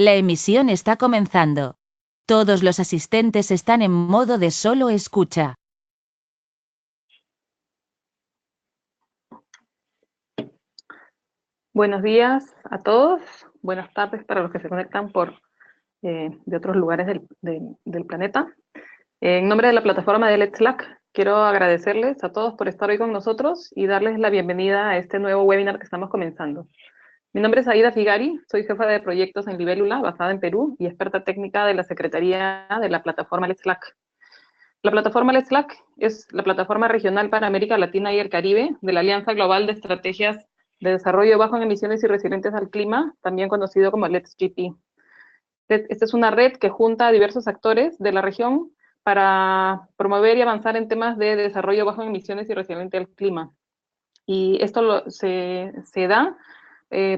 La emisión está comenzando. Todos los asistentes están en modo de solo escucha. Buenos días a todos, buenas tardes para los que se conectan de otros lugares del planeta. En nombre de la plataforma de Let's Slack, quiero agradecerles a todos por estar hoy con nosotros y darles la bienvenida a este nuevo webinar que estamos comenzando. Mi nombre es Aida Figari, soy jefa de proyectos en Libélula, basada en Perú, y experta técnica de la Secretaría de la plataforma Let's Slack. La plataforma Let's Slack es la plataforma regional para América Latina y el Caribe de la Alianza Global de Estrategias de Desarrollo Bajo en Emisiones y Resilientes al Clima, también conocido como Let's GP. Esta es una red que junta a diversos actores de la región para promover y avanzar en temas de desarrollo bajo en emisiones y resiliente al clima. Y esto se da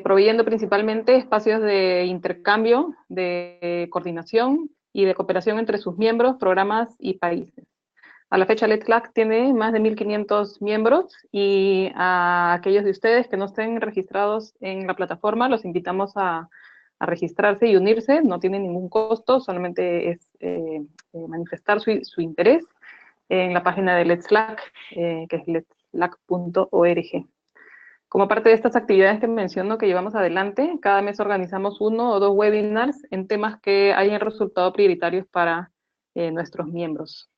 proveyendo principalmente espacios de intercambio, de coordinación y de cooperación entre sus miembros, programas y países. A la fecha, Let's Slack tiene más de 1.500 miembros y a aquellos de ustedes que no estén registrados en la plataforma, los invitamos a registrarse y unirse. No tiene ningún costo, solamente es manifestar su interés en la página de Let's Slack, que es letslack.org. Como parte de estas actividades que menciono que llevamos adelante, cada mes organizamos 1 o 2 webinars en temas que hayan resultado prioritarios para nuestros miembros.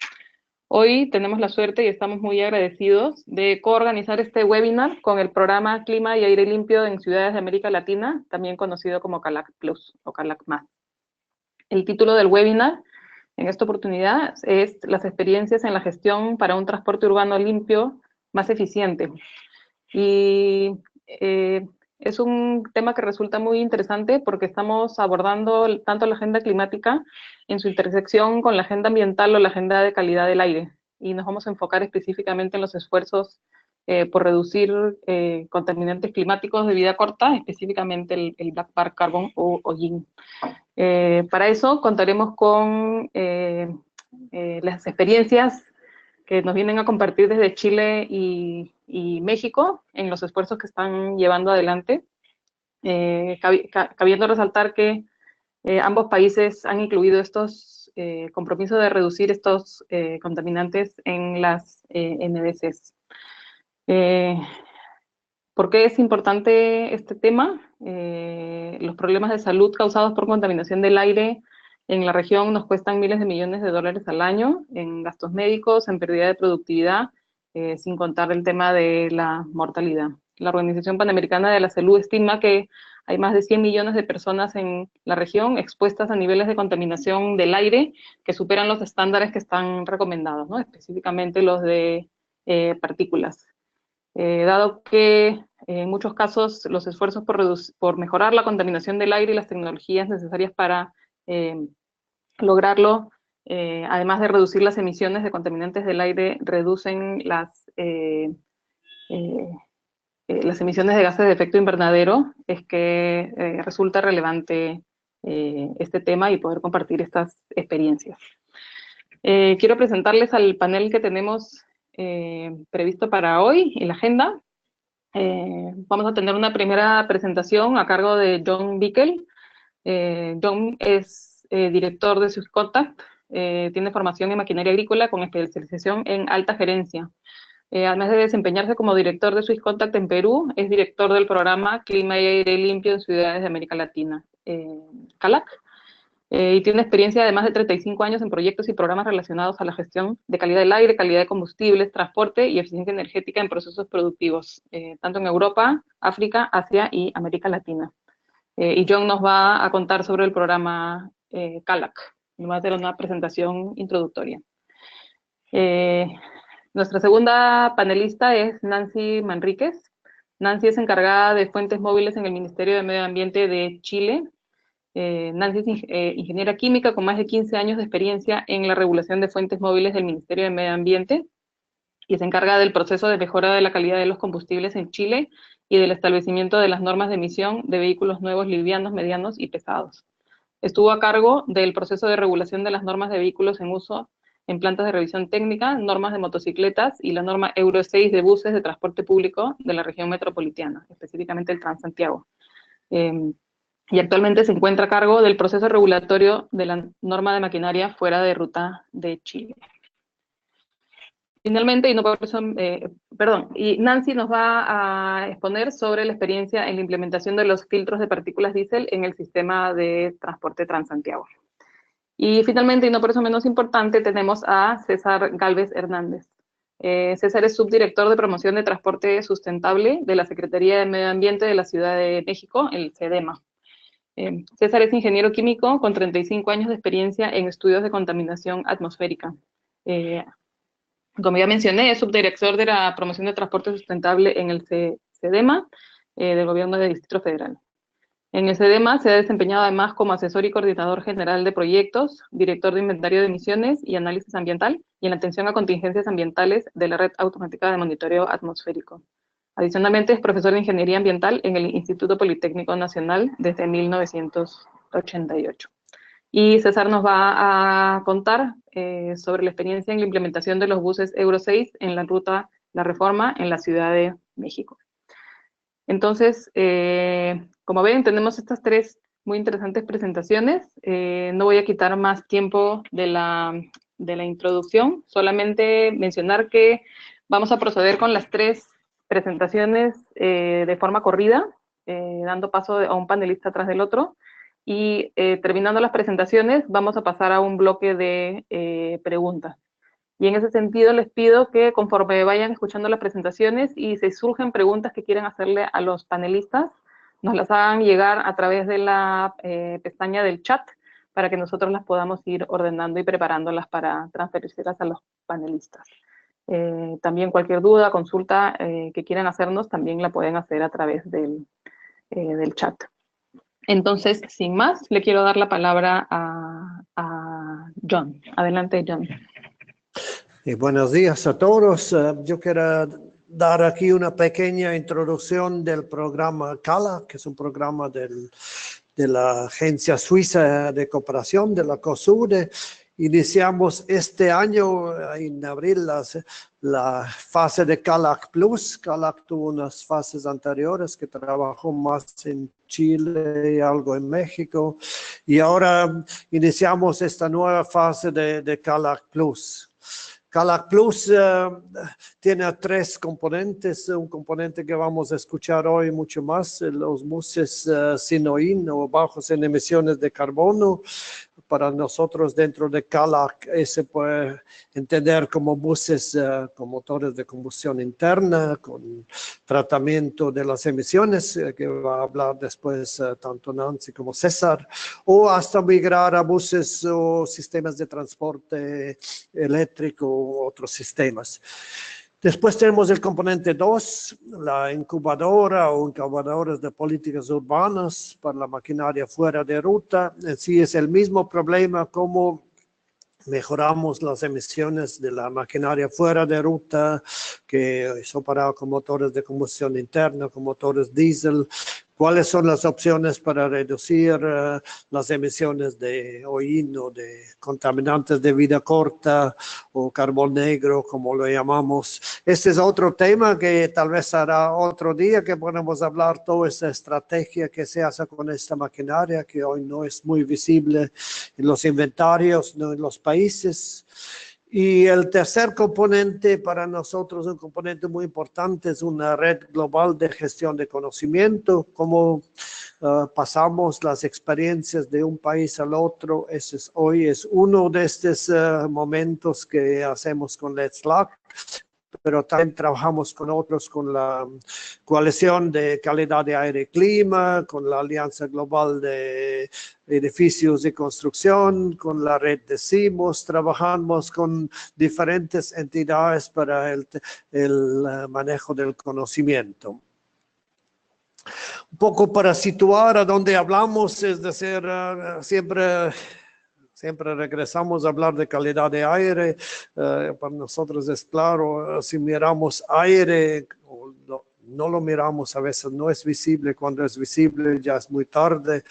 Hoy tenemos la suerte y estamos muy agradecidos de coorganizar este webinar con el programa Clima y Aire Limpio en Ciudades de América Latina, también conocido como CALAC Plus o CALAC Más. El título del webinar en esta oportunidad es Las experiencias en la gestión para un transporte urbano limpio más eficiente. Y es un tema que resulta muy interesante porque estamos abordando tanto la agenda climática en su intersección con la agenda ambiental o la agenda de calidad del aire. Y nos vamos a enfocar específicamente en los esfuerzos por reducir contaminantes climáticos de vida corta, específicamente el Black Bar Carbon o hollín. Para eso contaremos con las experiencias que nos vienen a compartir desde Chile y México en los esfuerzos que están llevando adelante, cabiendo resaltar que ambos países han incluido estos compromisos de reducir estos contaminantes en las NDCs. ¿Por qué es importante este tema? Los problemas de salud causados por contaminación del aire en la región nos cuestan miles de millones de dólares al año en gastos médicos, en pérdida de productividad, sin contar el tema de la mortalidad. La Organización Panamericana de la Salud estima que hay más de 100 millones de personas en la región expuestas a niveles de contaminación del aire que superan los estándares que están recomendados, ¿no? Específicamente los de partículas. Dado que en muchos casos los esfuerzos por mejorar la contaminación del aire y las tecnologías necesarias para lograrlo, además de reducir las emisiones de contaminantes del aire, reducen las emisiones de gases de efecto invernadero, es que resulta relevante este tema y poder compartir estas experiencias. Quiero presentarles al panel que tenemos previsto para hoy en la agenda. Vamos a tener una primera presentación a cargo de John Bickel. John es director de SwissContact, tiene formación en maquinaria agrícola con especialización en alta gerencia. Además de desempeñarse como director de SwissContact en Perú, es director del programa Clima y Aire Limpio en Ciudades de América Latina, CALAC, y tiene experiencia de más de 35 años en proyectos y programas relacionados a la gestión de calidad del aire, calidad de combustibles, transporte y eficiencia energética en procesos productivos, tanto en Europa, África, Asia y América Latina. Y John nos va a contar sobre el programa CALAC. Nos va a hacer una presentación introductoria. Nuestra segunda panelista es Nancy Manríquez. Nancy es encargada de fuentes móviles en el Ministerio de Medio Ambiente de Chile. Nancy es ingeniera química con más de 15 años de experiencia en la regulación de fuentes móviles del Ministerio de Medio Ambiente y se encarga del proceso de mejora de la calidad de los combustibles en Chile y del establecimiento de las normas de emisión de vehículos nuevos livianos, medianos y pesados. Estuvo a cargo del proceso de regulación de las normas de vehículos en uso en plantas de revisión técnica, normas de motocicletas y la norma Euro 6 de buses de transporte público de la región metropolitana, específicamente el Transantiago. y actualmente se encuentra a cargo del proceso regulatorio de la norma de maquinaria fuera de ruta de Chile. Finalmente, y no por eso, y Nancy nos va a exponer sobre la experiencia en la implementación de los filtros de partículas diésel en el sistema de transporte Transantiago. Y finalmente, y no por eso menos importante, tenemos a César Gálvez Hernández. César es subdirector de promoción de transporte sustentable de la Secretaría de Medio Ambiente de la Ciudad de México, el CEDEMA. César es ingeniero químico con 35 años de experiencia en estudios de contaminación atmosférica. Como ya mencioné, es subdirector de la promoción de transporte sustentable en el CEDEMA del Gobierno del Distrito Federal. En el CEDEMA se ha desempeñado además como asesor y coordinador general de proyectos, director de inventario de emisiones y análisis ambiental, y en la atención a contingencias ambientales de la red automática de monitoreo atmosférico. Adicionalmente, es profesor de ingeniería ambiental en el Instituto Politécnico Nacional desde 1988. Y César nos va a contar sobre la experiencia en la implementación de los buses Euro 6 en la ruta La Reforma en la Ciudad de México. Entonces, como ven, tenemos estas tres muy interesantes presentaciones. No voy a quitar más tiempo de la introducción, solamente mencionar que vamos a proceder con las tres presentaciones de forma corrida, dando paso a un panelista tras del otro. Y terminando las presentaciones, vamos a pasar a un bloque de preguntas. Y en ese sentido les pido que conforme vayan escuchando las presentaciones y se surgen preguntas que quieren hacerle a los panelistas, nos las hagan llegar a través de la pestaña del chat para que nosotros las podamos ir ordenando y preparándolas para transferirlas a los panelistas. También cualquier duda, consulta que quieran hacernos, también la pueden hacer a través del chat. Entonces, sin más, le quiero dar la palabra a John. Adelante, John. Y buenos días a todos. Yo quiero dar aquí una pequeña introducción del programa CALA, que es un programa de la Agencia Suiza de Cooperación, de la COSUDE. Iniciamos este año, en abril, la fase de CALAC Plus. CALAC tuvo unas fases anteriores que trabajó más en Chile y algo en México. Y ahora iniciamos esta nueva fase de CALAC Plus. CALAC Plus tiene tres componentes. Un componente que vamos a escuchar hoy mucho más, los buses sin OIN o bajos en emisiones de carbono. Para nosotros dentro de CALAC se puede entender como buses con motores de combustión interna, con tratamiento de las emisiones, que va a hablar después tanto Nancy como César, o hasta migrar a buses o sistemas de transporte eléctrico u otros sistemas. Después tenemos el componente 2, la incubadora o incubadores de políticas urbanas para la maquinaria fuera de ruta. En sí es el mismo problema como mejoramos las emisiones de la maquinaria fuera de ruta, que es operada con motores de combustión interna, con motores diésel. ¿Cuáles son las opciones para reducir las emisiones de OIN o de contaminantes de vida corta o carbón negro, como lo llamamos? Este es otro tema que tal vez hará otro día que podemos hablar toda esa estrategia que se hace con esta maquinaria, que hoy no es muy visible en los inventarios, no en los países. Y el tercer componente para nosotros, un componente muy importante, es una red global de gestión de conocimiento. Cómo pasamos las experiencias de un país al otro. Hoy es uno de estos momentos que hacemos con Let's Lac, pero también trabajamos con otros, con la Coalición de Calidad de Aire y Clima, con la Alianza Global de Edificios y Construcción, con la red de CIMOS. Trabajamos con diferentes entidades para el manejo del conocimiento. Un poco para situar a dónde hablamos, es decir, siempre regresamos a hablar de calidad de aire. Para nosotros es claro, si miramos aire, no lo miramos, a veces no es visible, cuando es visible ya es muy tarde,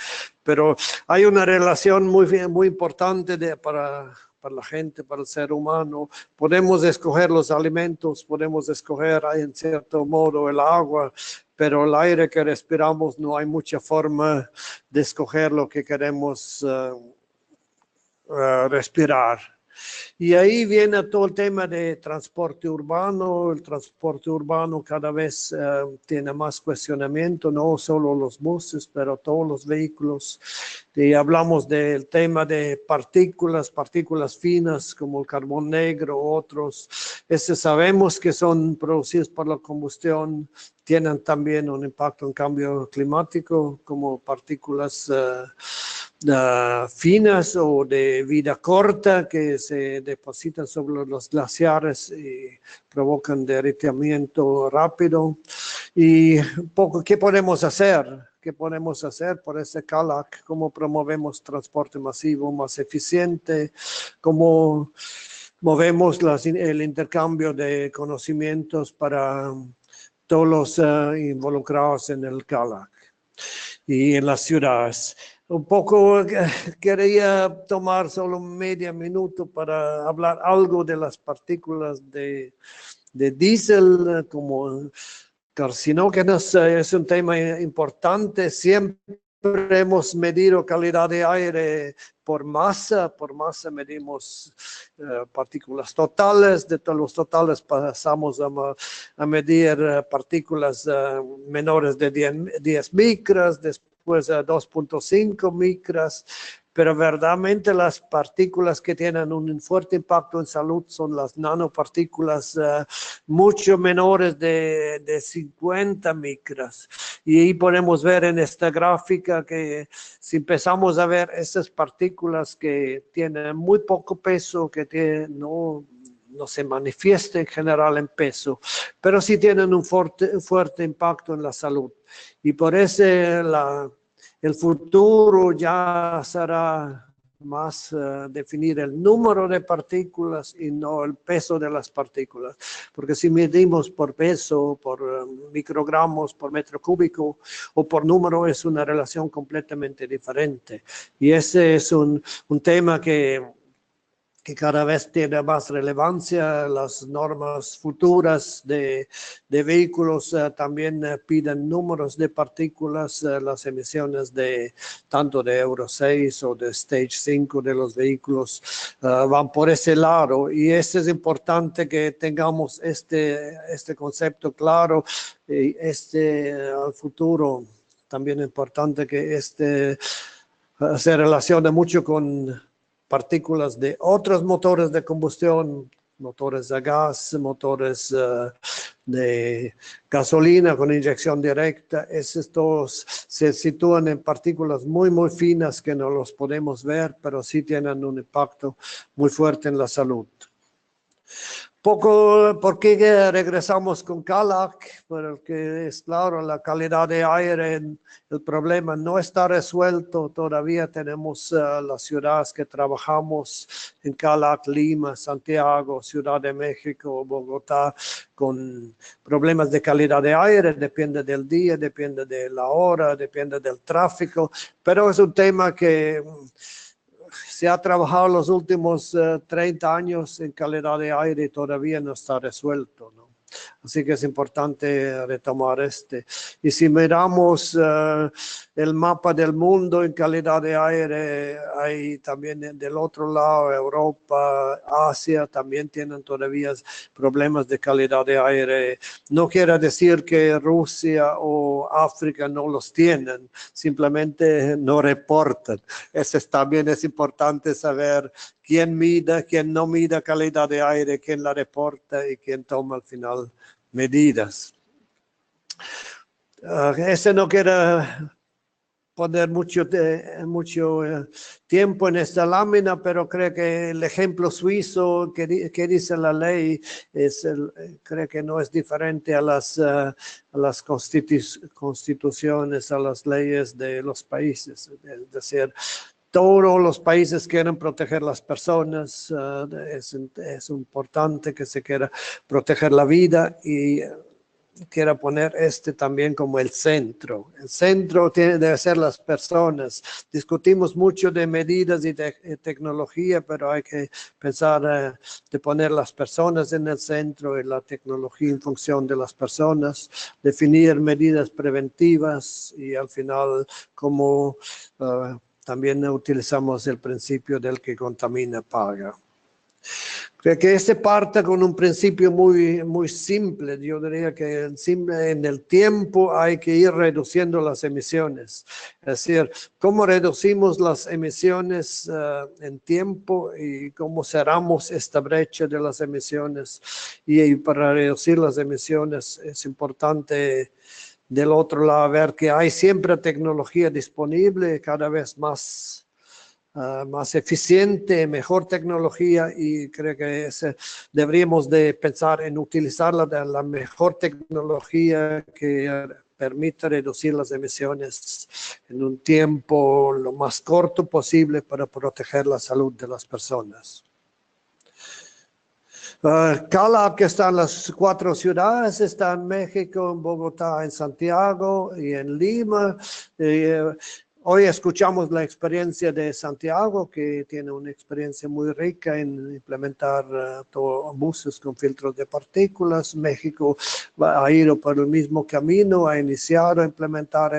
pero hay una relación muy importante para la gente, para el ser humano. Podemos escoger los alimentos, podemos escoger en cierto modo el agua, pero el aire que respiramos no hay mucha forma de escoger lo que queremos respirar. Y ahí viene todo el tema de transporte urbano. El transporte urbano cada vez tiene más cuestionamiento, no solo los buses, pero todos los vehículos. Y hablamos del tema de partículas finas como el carbón negro, otros. Sabemos que son producidos por la combustión, tienen también un impacto en cambio climático como partículas finas o de vida corta que se depositan sobre los glaciares y provocan derretimiento rápido. Y un poco, ¿qué podemos hacer? ¿Qué podemos hacer por ese CALAC? ¿Cómo promovemos transporte masivo más eficiente? ¿Cómo movemos el intercambio de conocimientos para todos los involucrados en el CALAC y en las ciudades? Un poco quería tomar solo medio minuto para hablar algo de las partículas de diésel como carcinógenas. Es un tema importante. Siempre hemos medido calidad de aire por masa medimos partículas totales. De todos los totales pasamos a medir partículas menores de 10 micras, después a 2.5 micras, pero verdaderamente las partículas que tienen un fuerte impacto en salud son las nanopartículas mucho menores de 50 micras. Y ahí podemos ver en esta gráfica que si empezamos a ver esas partículas que tienen muy poco peso, que no se manifiesta en general en peso, pero sí tienen un fuerte impacto en la salud. Y por eso el futuro ya será más definir el número de partículas y no el peso de las partículas. Porque si medimos por peso, por microgramos, por metro cúbico o por número, es una relación completamente diferente. Y ese es un tema que cada vez tiene más relevancia. Las normas futuras de vehículos también piden números de partículas. Las emisiones tanto de Euro 6 o de Stage 5 de los vehículos van por ese lado. Y es importante que tengamos este concepto claro. Al futuro también es importante que se relacione mucho con partículas de otros motores de combustión, motores a gas, motores de gasolina con inyección directa. Esos todos se sitúan en partículas muy finas que no los podemos ver, pero sí tienen un impacto muy fuerte en la salud. ¿Por qué regresamos con CALAC? Porque es claro, la calidad de aire, el problema no está resuelto. Todavía tenemos las ciudades que trabajamos en CALAC, Lima, Santiago, Ciudad de México, Bogotá, con problemas de calidad de aire. Depende del día, depende de la hora, depende del tráfico, pero es un tema que se ha trabajado los últimos 30 años en calidad de aire y todavía no está resuelto, ¿no? Así que es importante retomar Y si miramos el mapa del mundo en calidad de aire, hay también del otro lado, Europa, Asia, también tienen todavía problemas de calidad de aire. No quiere decir que Rusia o África no los tienen, simplemente no reportan. Eso también es importante saber quién mida, quién no mida calidad de aire, quién la reporta y quién toma al final medidas. No quiero poner mucho tiempo en esta lámina, pero creo que el ejemplo suizo que dice la ley creo que no es diferente a las constituciones, a las leyes de los países. Es decir, todos los países quieren proteger las personas. Es importante que se quiera proteger la vida y quiero poner también como el centro. El centro debe ser las personas. Discutimos mucho de medidas y de tecnología, pero hay que pensar de poner las personas en el centro y la tecnología en función de las personas, definir medidas preventivas y al final como también utilizamos el principio del que contamina paga. Creo que parte con un principio muy simple. Yo diría que en el tiempo hay que ir reduciendo las emisiones. Es decir, cómo reducimos las emisiones en tiempo y cómo cerramos esta brecha de las emisiones. Y para reducir las emisiones es importante del otro lado ver que hay siempre tecnología disponible, cada vez más eficiente, mejor tecnología y creo que deberíamos de pensar en utilizar la mejor tecnología que permita reducir las emisiones en un tiempo lo más corto posible para proteger la salud de las personas. Cala, que está en las 4 ciudades, está en México, en Bogotá, en Santiago y en Lima. Hoy escuchamos la experiencia de Santiago, que tiene una experiencia muy rica en implementar buses con filtros de partículas. México ha ido por el mismo camino, ha iniciado a implementar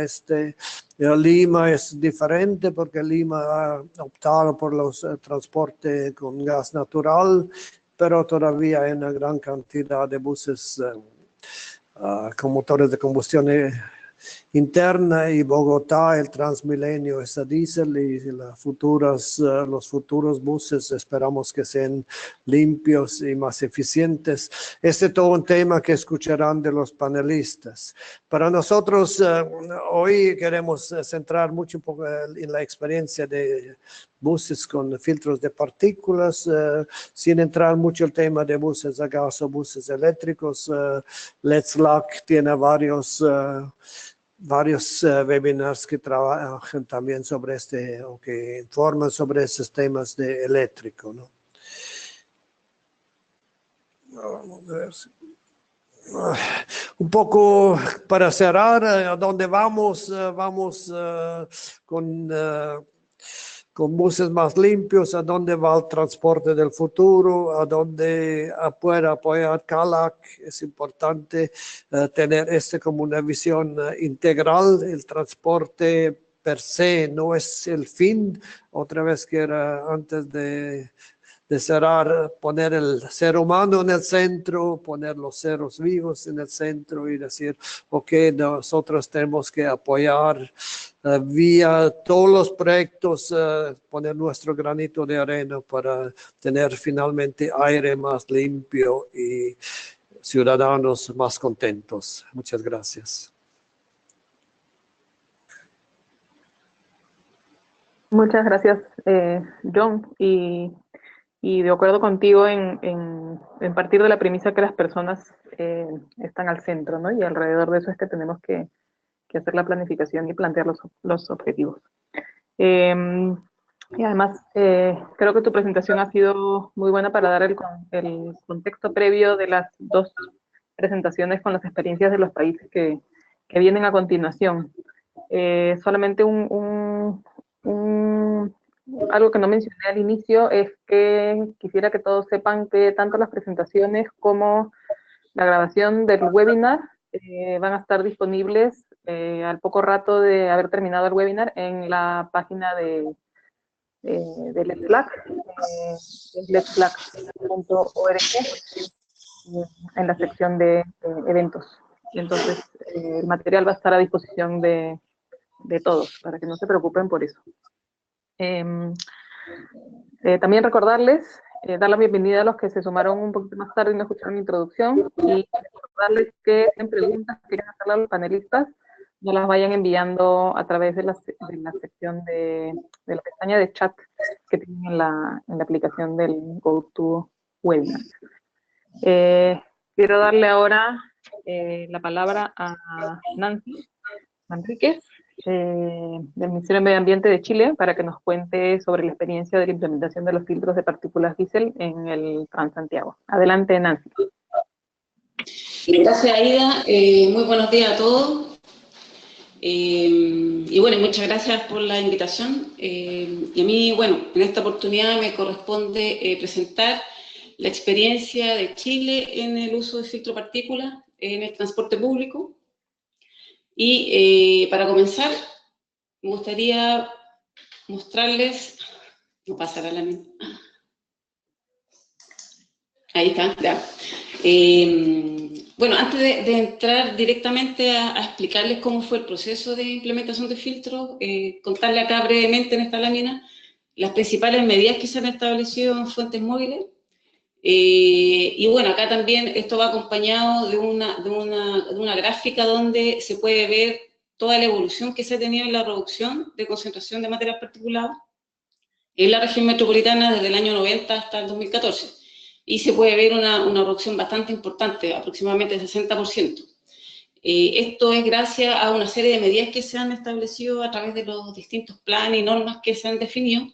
Lima es diferente porque Lima ha optado por los transportes con gas natural, pero todavía hay una gran cantidad de buses con motores de combustión interna y Bogotá, el Transmilenio es a diésel y los futuros buses esperamos que sean limpios y más eficientes. Este es todo un tema que escucharán de los panelistas. Para nosotros hoy queremos centrar mucho un poco en la experiencia de buses con filtros de partículas, sin entrar mucho el tema de buses a gas o buses eléctricos. Let's Luck tiene varios webinars que trabajan también sobre o que informan sobre estos temas de eléctrico, ¿no? Vamos a ver un poco para cerrar, ¿a dónde vamos? Vamos con buses más limpios, a dónde va el transporte del futuro, a dónde puede apoyar CALAC. Es importante tener como una visión integral. El transporte per se no es el fin. Otra vez que era antes de cerrar, poner el ser humano en el centro, poner los seres vivos en el centro y decir, ok, nosotros tenemos que apoyar vía todos los proyectos, poner nuestro granito de arena para tener finalmente aire más limpio y ciudadanos más contentos. Muchas gracias. Muchas gracias, John. Y de acuerdo contigo en partir de la premisa que las personas están al centro, ¿no? Y alrededor de eso es que tenemos que hacer la planificación y plantear los objetivos. Y además, creo que tu presentación ha sido muy buena para dar el contexto previo de las 2 presentaciones con las experiencias de los países que vienen a continuación. Solamente algo que no mencioné al inicio es que quisiera que todos sepan que tanto las presentaciones como la grabación del webinar van a estar disponibles al poco rato de haber terminado el webinar en la página de Let's Black, let'sblack.org, en la sección de eventos. Y entonces el material va a estar a disposición de todos, para que no se preocupen por eso. También recordarles, dar la bienvenida a los que se sumaron un poquito más tarde y no escucharon la introducción, y recordarles que en preguntas que quieran hacerle a los panelistas, no las vayan enviando a través de la sección de la pestaña de chat que tienen en la aplicación del GoToWebinar. Quiero darle ahora la palabra a Nancy Manríquez, del Ministerio de Medio Ambiente de Chile, para que nos cuente sobre la experiencia de la implementación de los filtros de partículas diésel en el Transantiago. Adelante, Nancy. Gracias, Aida. Muy buenos días a todos. Y bueno, muchas gracias por la invitación. Y a mí, bueno, en esta oportunidad me corresponde presentar la experiencia de Chile en el uso de filtro partículas en el transporte público. Y para comenzar, me gustaría mostrarles, no pasará la misma. Ahí está, ya. Bueno, antes de entrar directamente a explicarles cómo fue el proceso de implementación de filtros, contarle acá brevemente en esta lámina las principales medidas que se han establecido en fuentes móviles. Y bueno, acá también esto va acompañado de una gráfica donde se puede ver toda la evolución que se ha tenido en la reducción de concentración de material particulado en la región metropolitana desde el año 90 hasta el 2014. Y se puede ver una reducción bastante importante, aproximadamente el 60%. Esto es gracias a una serie de medidas que se han establecido a través de los distintos planes y normas que se han definido.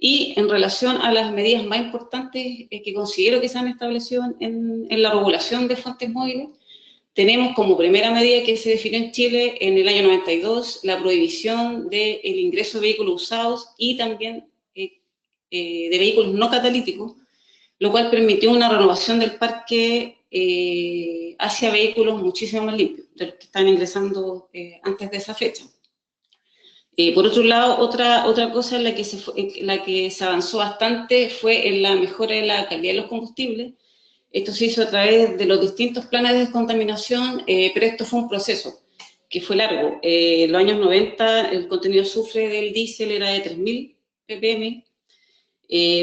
Y en relación a las medidas más importantes que considero que se han establecido en la regulación de fuentes móviles, tenemos como primera medida que se definió en Chile en el año 92 la prohibición del ingreso de vehículos usados y también de vehículos no catalíticos, lo cual permitió una renovación del parque hacia vehículos muchísimo más limpios de los que están ingresando antes de esa fecha. Por otro lado, otra cosa en la que se avanzó bastante fue en la mejora de la calidad de los combustibles. Esto se hizo a través de los distintos planes de descontaminación, pero esto fue un proceso que fue largo. En los años 90 el contenido de azufre del diésel era de 3.000 ppm.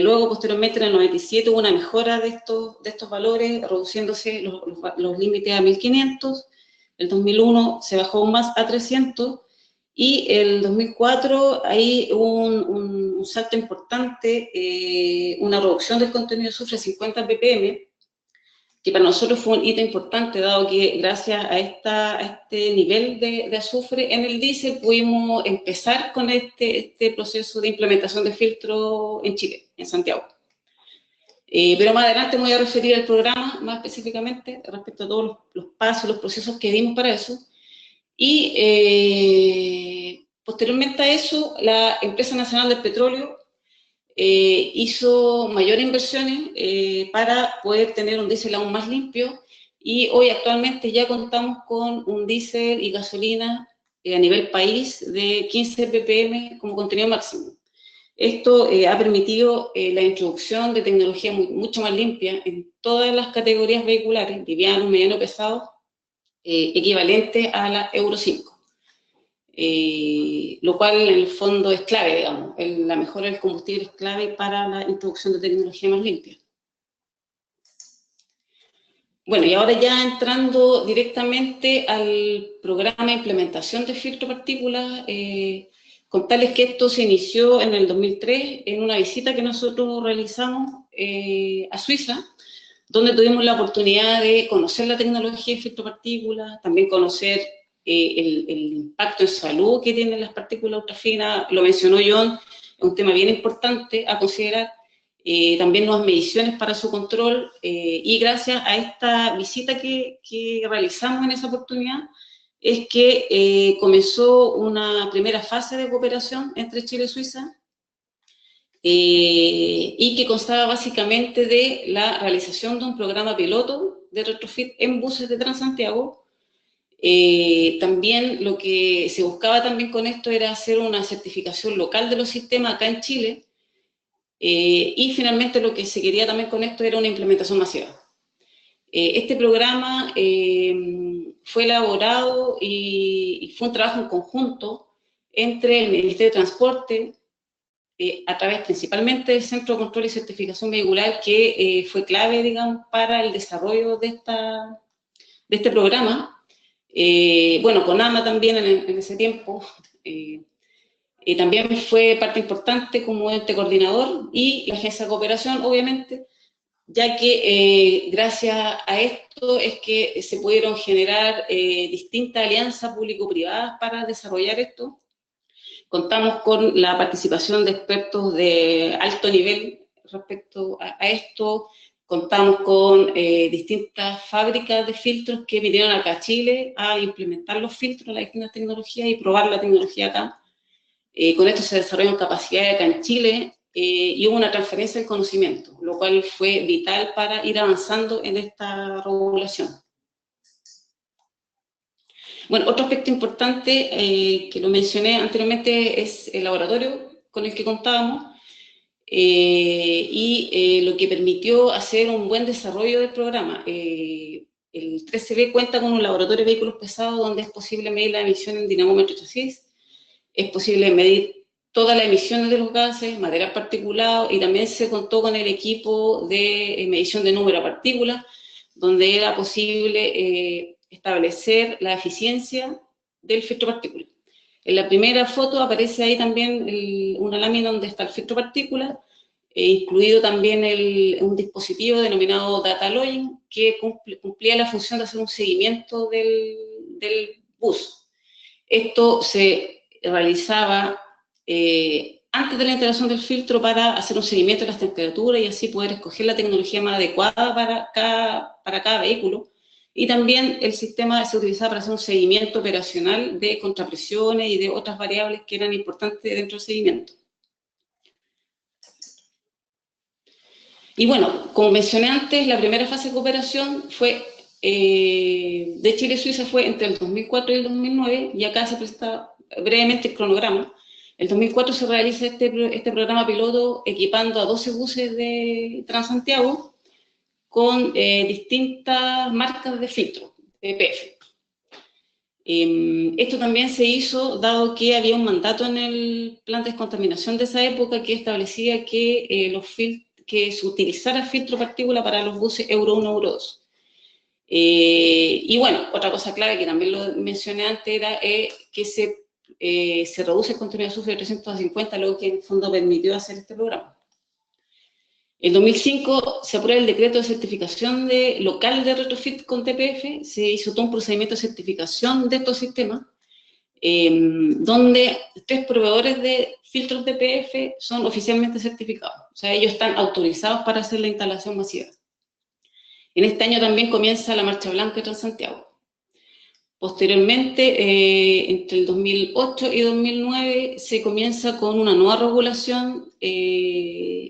Luego, posteriormente, en el 97 hubo una mejora de estos valores, reduciéndose los límites a 1.500. El 2001 se bajó aún más a 300. Y el 2004 ahí hubo un salto importante, una reducción del contenido de azufre a 50 ppm, que para nosotros fue un hito importante, dado que gracias a este nivel de azufre en el diésel pudimos empezar con este proceso de implementación de filtro en Chile, en Santiago. Pero más adelante me voy a referir al programa más específicamente respecto a todos los pasos, los procesos que dimos para eso. Y posteriormente a eso, la Empresa Nacional del Petróleo hizo mayores inversiones para poder tener un diésel aún más limpio, y hoy actualmente ya contamos con un diésel y gasolina a nivel país de 15 ppm como contenido máximo. Esto ha permitido la introducción de tecnología mucho más limpia en todas las categorías vehiculares, liviano, mediano, pesado, equivalente a la Euro 5. Lo cual en el fondo es clave, digamos, la mejora del combustible es clave para la introducción de tecnología más limpia. Bueno, y ahora ya entrando directamente al programa de implementación de filtro partículas, contarles que esto se inició en el 2003 en una visita que nosotros realizamos a Suiza, donde tuvimos la oportunidad de conocer la tecnología de filtro partículas, también conocer el impacto en salud que tienen las partículas ultrafinas. Lo mencionó John, es un tema bien importante a considerar. También nuevas mediciones para su control, y gracias a esta visita que realizamos en esa oportunidad es que comenzó una primera fase de cooperación entre Chile y Suiza, y que constaba básicamente de la realización de un programa piloto de retrofit en buses de Transantiago. También lo que se buscaba también con esto era hacer una certificación local de los sistemas acá en Chile, y finalmente lo que se quería también con esto era una implementación masiva. Este programa fue elaborado y fue un trabajo en conjunto entre el Ministerio de Transporte, a través principalmente del Centro de Control y Certificación Vehicular, que fue clave, digamos, para el desarrollo de este programa. Bueno, CONAMA también en ese tiempo también fue parte importante como ente coordinador, y la Agencia de Cooperación, obviamente, ya que gracias a esto es que se pudieron generar distintas alianzas público-privadas para desarrollar esto. Contamos con la participación de expertos de alto nivel respecto a esto, Contamos con distintas fábricas de filtros que vinieron acá a Chile a implementar los filtros, las distintas tecnologías y probar la tecnología acá. Con esto se desarrollaron capacidades acá en Chile y hubo una transferencia del conocimiento, lo cual fue vital para ir avanzando en esta regulación. Bueno, otro aspecto importante que lo mencioné anteriormente es el laboratorio con el que contábamos. Lo que permitió hacer un buen desarrollo del programa. El 3CB cuenta con un laboratorio de vehículos pesados donde es posible medir la emisión en dinamómetro chasis, es posible medir todas las emisiones de los gases, material particulado, y también se contó con el equipo de medición de número a partículas, donde era posible establecer la eficiencia del filtro partícula. En la primera foto aparece ahí también una lámina donde está el filtro partícula, incluido también un dispositivo denominado data logging que cumplía la función de hacer un seguimiento del bus. Esto se realizaba antes de la integración del filtro para hacer un seguimiento de las temperaturas y así poder escoger la tecnología más adecuada para cada vehículo. Y también el sistema se utilizaba para hacer un seguimiento operacional de contrapresiones y de otras variables que eran importantes dentro del seguimiento. Y bueno, como mencioné antes, la primera fase de cooperación fue de Chile y Suiza fue entre el 2004 y el 2009, y acá se presenta brevemente el cronograma. En el 2004 se realiza este programa piloto equipando a 12 buses de Transantiago con distintas marcas de filtro, DPF. Esto también se hizo dado que había un mandato en el plan de descontaminación de esa época que establecía que, que se utilizara filtro partícula para los buses Euro 1, Euro 2. Y bueno, otra cosa clave que también lo mencioné antes era que se reduce el contenido de azufre de 350, lo que en el fondo permitió hacer este programa. En 2005 se aprueba el decreto de certificación local de retrofit con TPF, se hizo todo un procedimiento de certificación de estos sistemas, donde 3 proveedores de filtros TPF son oficialmente certificados, o sea, ellos están autorizados para hacer la instalación masiva. En este año también comienza la Marcha Blanca de Transantiago. Posteriormente, entre el 2008 y 2009, se comienza con una nueva regulación,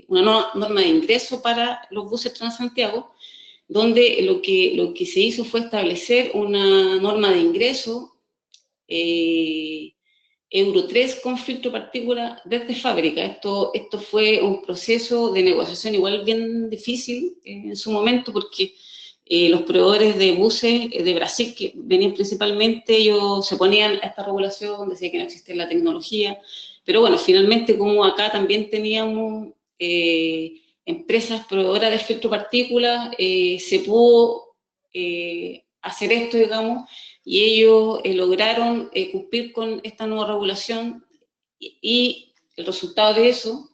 una nueva norma de ingreso para los buses Transantiago, donde lo que se hizo fue establecer una norma de ingreso Euro 3 con filtro partícula desde fábrica. Esto fue un proceso de negociación igual bien difícil en su momento, porque los proveedores de buses de Brasil, que venían principalmente, ellos se ponían a esta regulación, decían que no existía la tecnología, pero bueno, finalmente como acá también teníamos empresas proveedoras de filtro partícula, se pudo hacer esto, digamos, y ellos lograron cumplir con esta nueva regulación y el resultado de eso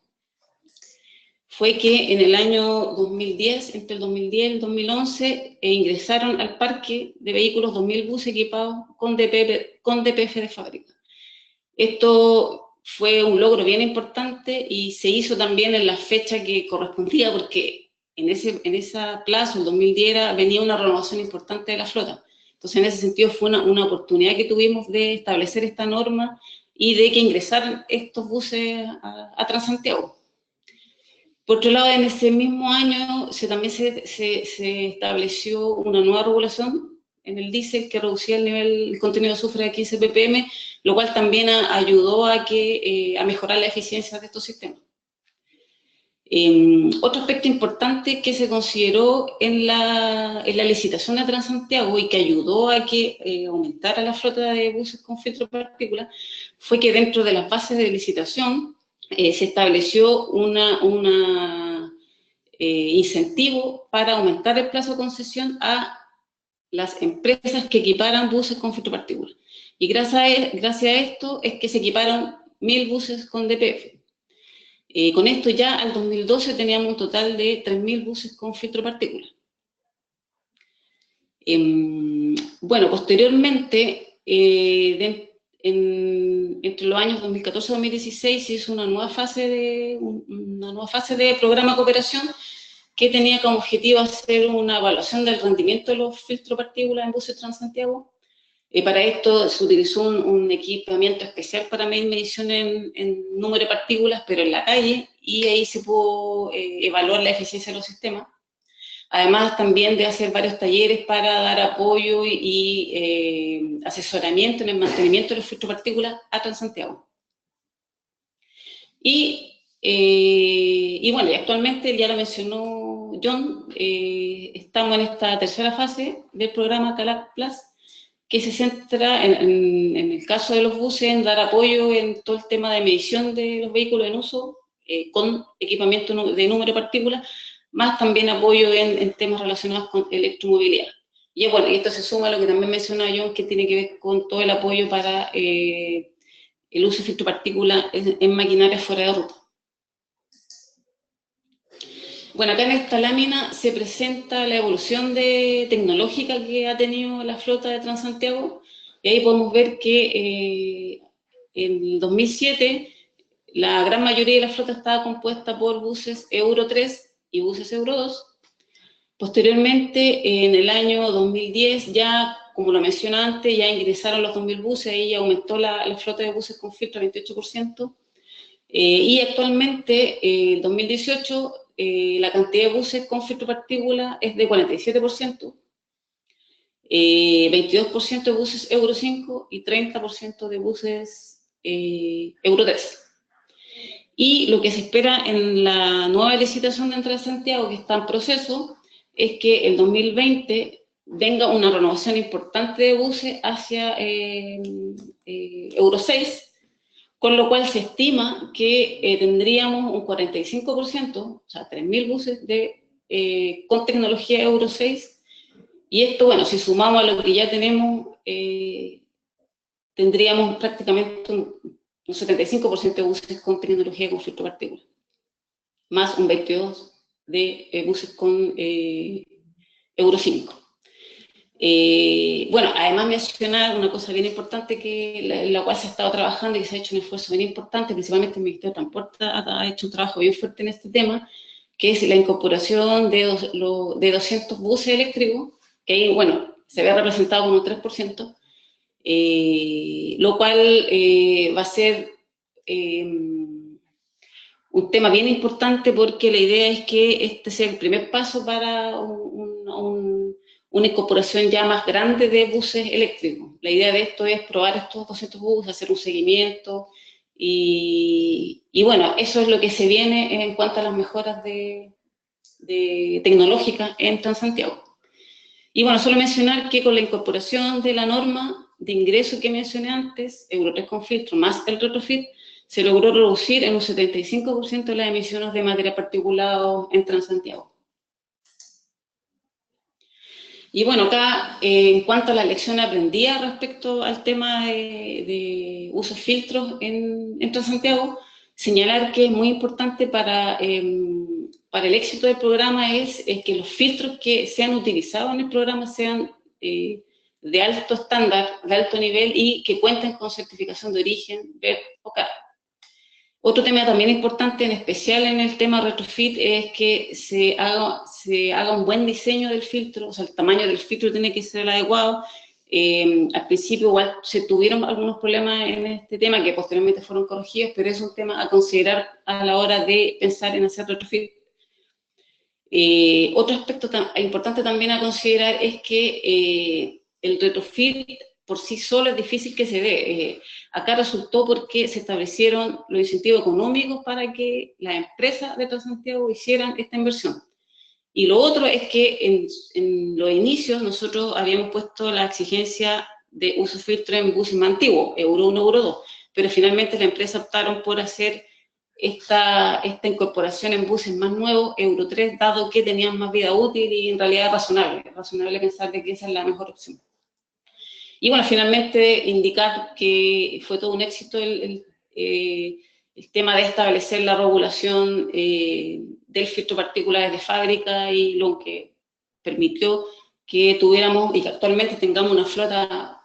fue que en el año 2010, entre el 2010 y el 2011, ingresaron al parque de vehículos 2.000 buses equipados con DPF de fábrica. Esto fue un logro bien importante y se hizo también en la fecha que correspondía, porque en ese plazo, el 2010, venía una renovación importante de la flota. Entonces, en ese sentido, fue una oportunidad que tuvimos de establecer esta norma y de que ingresaran estos buses a Transantiago. Por otro lado, en ese mismo año también se estableció una nueva regulación en el diésel que reducía el contenido de azufre de 15 ppm, lo cual también ayudó a mejorar la eficiencia de estos sistemas. Otro aspecto importante que se consideró en la licitación de Transantiago y que ayudó a que aumentara la flota de buses con filtro de partículas fue que dentro de las bases de licitación se estableció un incentivo para aumentar el plazo de concesión a las empresas que equiparan buses con filtro de partículas. Y gracias a esto es que se equiparon 1.000 buses con DPF. Con esto ya al 2012 teníamos un total de 3.000 buses con filtro de partículas. Bueno, posteriormente, entre los años 2014 y 2016 se hizo una nueva fase de programa de cooperación, que tenía como objetivo hacer una evaluación del rendimiento de los filtros partículas en buses Transantiago. Para esto se utilizó un equipamiento especial para medir mediciones en número de partículas, pero en la calle, y ahí se pudo evaluar la eficiencia de los sistemas. Además, también de hacer varios talleres para dar apoyo y asesoramiento en el mantenimiento de los filtros partículas a Transantiago. Y bueno, y actualmente, ya lo mencionó John, estamos en esta tercera fase del programa CALAC Plus, que se centra en el caso de los buses en dar apoyo en todo el tema de medición de los vehículos en uso con equipamiento de número de partículas, más también apoyo en temas relacionados con electromovilidad. Y bueno, y esto se suma a lo que también mencionó John, que tiene que ver con todo el apoyo para el uso de filtropartículas en maquinaria fuera de ruta. Bueno, acá en esta lámina se presenta la evolución tecnológica que ha tenido la flota de Transantiago, y ahí podemos ver que en 2007 la gran mayoría de la flota estaba compuesta por buses Euro 3 y buses Euro 2. Posteriormente, en el año 2010, ya, como lo mencioné antes, ya ingresaron los 2000 buses, ahí ya aumentó la flota de buses con filtro 28%, y actualmente, en 2018, la cantidad de buses con filtro partícula es de 47%, 22% de buses Euro 5 y 30% de buses Euro 3. Y lo que se espera en la nueva licitación de Transantiago, que está en proceso, es que el 2020 venga una renovación importante de buses hacia Euro 6, con lo cual se estima que tendríamos un 45%, o sea, 3.000 buses con tecnología Euro 6, y esto, bueno, si sumamos a lo que ya tenemos, tendríamos prácticamente un 75% de buses con tecnología con filtro partícula, más un 22% de buses con Euro 5. Bueno, además mencionar una cosa bien importante en la cual se ha estado trabajando y se ha hecho un esfuerzo bien importante, principalmente el Ministerio de Transporte ha hecho un trabajo bien fuerte en este tema, que es la incorporación de 200 buses eléctricos, que ahí, bueno, se ve representado como un 3%, lo cual va a ser un tema bien importante, porque la idea es que este sea el primer paso para una incorporación ya más grande de buses eléctricos. La idea de esto es probar estos 200 buses, hacer un seguimiento, y bueno, eso es lo que se viene en cuanto a las mejoras tecnológicas en Transantiago. Y bueno, solo mencionar que con la incorporación de la norma de ingreso que mencioné antes, Euro 3 con filtro más el retrofit, se logró reducir en un 75% las emisiones de material particulado en Transantiago. Y bueno, acá, en cuanto a la lección aprendida respecto al tema de uso de filtros en Transantiago, señalar que es muy importante para el éxito del programa es que los filtros que sean utilizados en el programa sean de alto estándar, de alto nivel, y que cuenten con certificación de origen, BERT o CAR. Otro tema también importante, en especial en el tema retrofit, es que se haga un buen diseño del filtro, o sea, el tamaño del filtro tiene que ser el adecuado. Al principio igual se tuvieron algunos problemas en este tema que posteriormente fueron corregidos, pero es un tema a considerar a la hora de pensar en hacer retrofit. Otro aspecto importante también a considerar es que el retrofit por sí solo es difícil que se dé. Acá resultó porque se establecieron los incentivos económicos para que las empresas de Transantiago hicieran esta inversión. Y lo otro es que en los inicios nosotros habíamos puesto la exigencia de uso de filtro en buses más antiguos, Euro 1, Euro 2, pero finalmente las empresas optaron por hacer esta incorporación en buses más nuevos, Euro 3, dado que tenían más vida útil y en realidad es razonable pensar de que esa es la mejor opción. Y bueno, finalmente indicar que fue todo un éxito el tema de establecer la regulación del filtro partículas de fábrica, y lo que permitió que tuviéramos y que actualmente tengamos una flota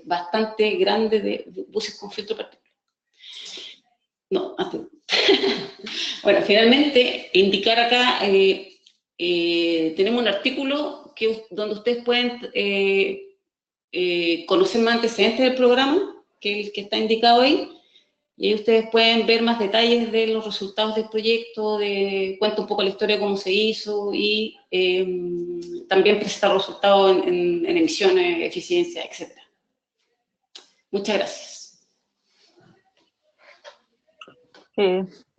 bastante grande de buses con filtro partículas. No, Bueno, finalmente, indicar acá, tenemos un artículo donde ustedes pueden conocer más antecedentes del programa, que es el que está indicado ahí, y ahí ustedes pueden ver más detalles de los resultados del proyecto, cuenta un poco la historia de cómo se hizo, y también presenta los resultados en emisiones, eficiencia, etc. Muchas gracias.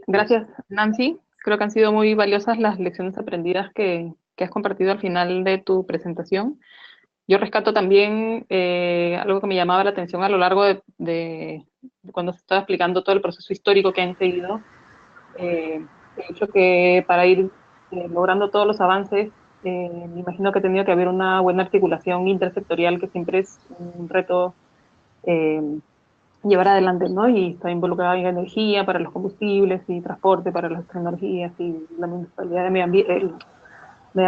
Gracias, Nancy. Creo que han sido muy valiosas las lecciones aprendidas que has compartido al final de tu presentación. Yo rescato también algo que me llamaba la atención a lo largo de cuando se estaba explicando todo el proceso histórico que han seguido. El hecho que para ir logrando todos los avances, me imagino que ha tenido que haber una buena articulación intersectorial, que siempre es un reto llevar adelante, ¿no? Y está involucrada en energía para los combustibles y transporte para las tecnologías y la municipalidad de medio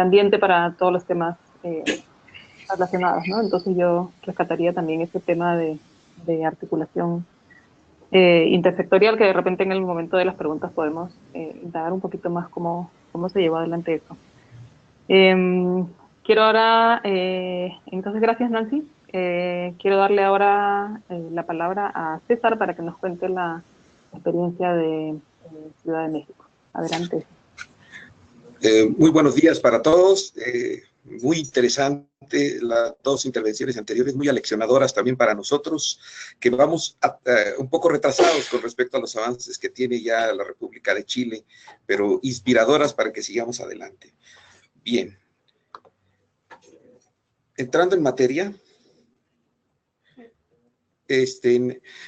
ambiente para todos los temas relacionados, ¿no? Entonces yo rescataría también ese tema de articulación intersectorial, que de repente en el momento de las preguntas podemos indagar un poquito más cómo se llevó adelante eso. Quiero ahora, entonces gracias Nancy, quiero darle ahora la palabra a César para que nos cuente la experiencia de Ciudad de México. Adelante. Muy buenos días para todos. Muy interesante las dos intervenciones anteriores, muy aleccionadoras también para nosotros, que vamos un poco retrasados con respecto a los avances que tiene ya la República de Chile, pero inspiradoras para que sigamos adelante. Bien. Entrando en materia,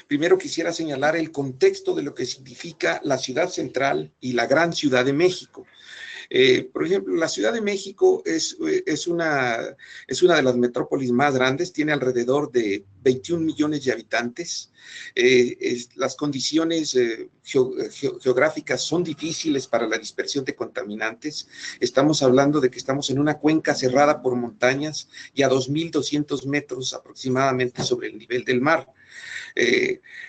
primero quisiera señalar el contexto de lo que significa la ciudad central y la gran Ciudad de México. Por ejemplo, la Ciudad de México es una de las metrópolis más grandes, tiene alrededor de 21 millones de habitantes. Las condiciones geográficas son difíciles para la dispersión de contaminantes. Estamos hablando de que estamos en una cuenca cerrada por montañas y a 2.200 metros aproximadamente sobre el nivel del mar.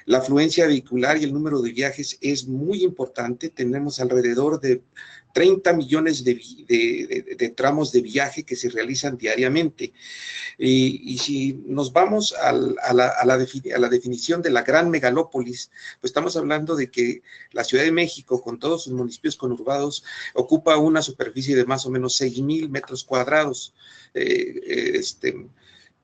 La afluencia vehicular y el número de viajes es muy importante. Tenemos alrededor de 30 millones de tramos de viaje que se realizan diariamente. Y si nos vamos a la definición de la gran megalópolis, pues estamos hablando de que la Ciudad de México, con todos sus municipios conurbados, ocupa una superficie de más o menos 6,000 metros cuadrados.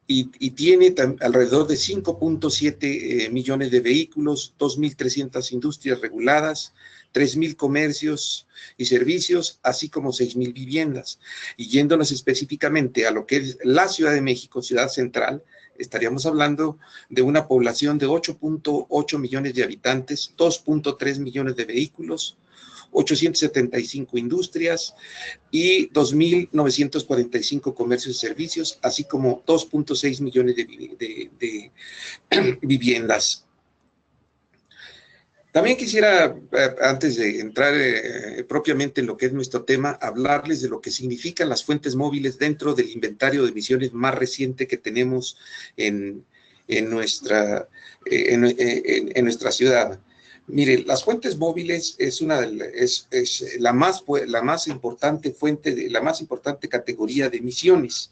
Y tiene alrededor de 5.7 millones de vehículos, 2.300 industrias reguladas, 3.000 comercios y servicios, así como 6.000 viviendas. Y yéndonos específicamente a lo que es la Ciudad de México, ciudad central, estaríamos hablando de una población de 8.8 millones de habitantes, 2.3 millones de vehículos, 875 industrias y 2.945 comercios y servicios, así como 2.6 millones de viviendas. También quisiera, antes de entrar propiamente en lo que es nuestro tema, hablarles de lo que significan las fuentes móviles dentro del inventario de emisiones más reciente que tenemos en nuestra ciudad. Mire, las fuentes móviles es la más importante fuente, la más importante categoría de emisiones.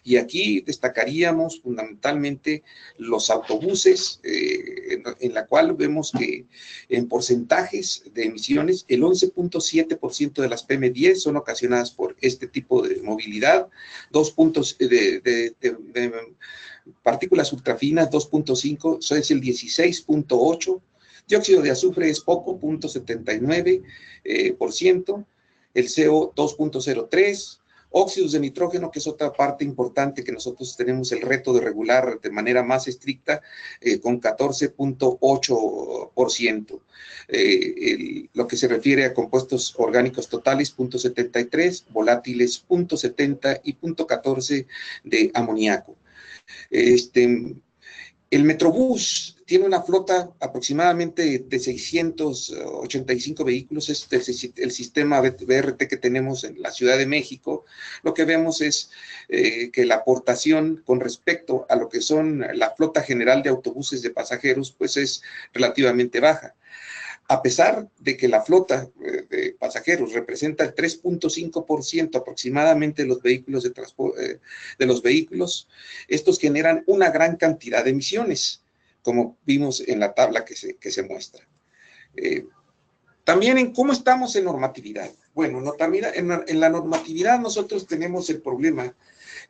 Y aquí destacaríamos fundamentalmente los autobuses, en la cual vemos que en porcentajes de emisiones, el 11.7% de las PM10 son ocasionadas por este tipo de movilidad, 2 puntos de partículas ultrafinas, 2.5, eso es el 16.8%. Dióxido de azufre es poco, 0.79%, el CO 2.03%, óxidos de nitrógeno, que es otra parte importante que nosotros tenemos el reto de regular de manera más estricta, con 14.8%. Lo que se refiere a compuestos orgánicos totales, 0.73%, volátiles, 0.70% y 0.14% de amoníaco. El Metrobús tiene una flota aproximadamente de 685 vehículos, es el sistema BRT que tenemos en la Ciudad de México. Lo que vemos es que la aportación con respecto a lo que son la flota general de autobuses de pasajeros, pues es relativamente baja. A pesar de que la flota pasajeros, representa el 3.5% aproximadamente de los vehículos de transporte, de los vehículos. Estos generan una gran cantidad de emisiones, como vimos en la tabla que se muestra. También en cómo estamos en normatividad. Bueno, en la normatividad nosotros tenemos el problema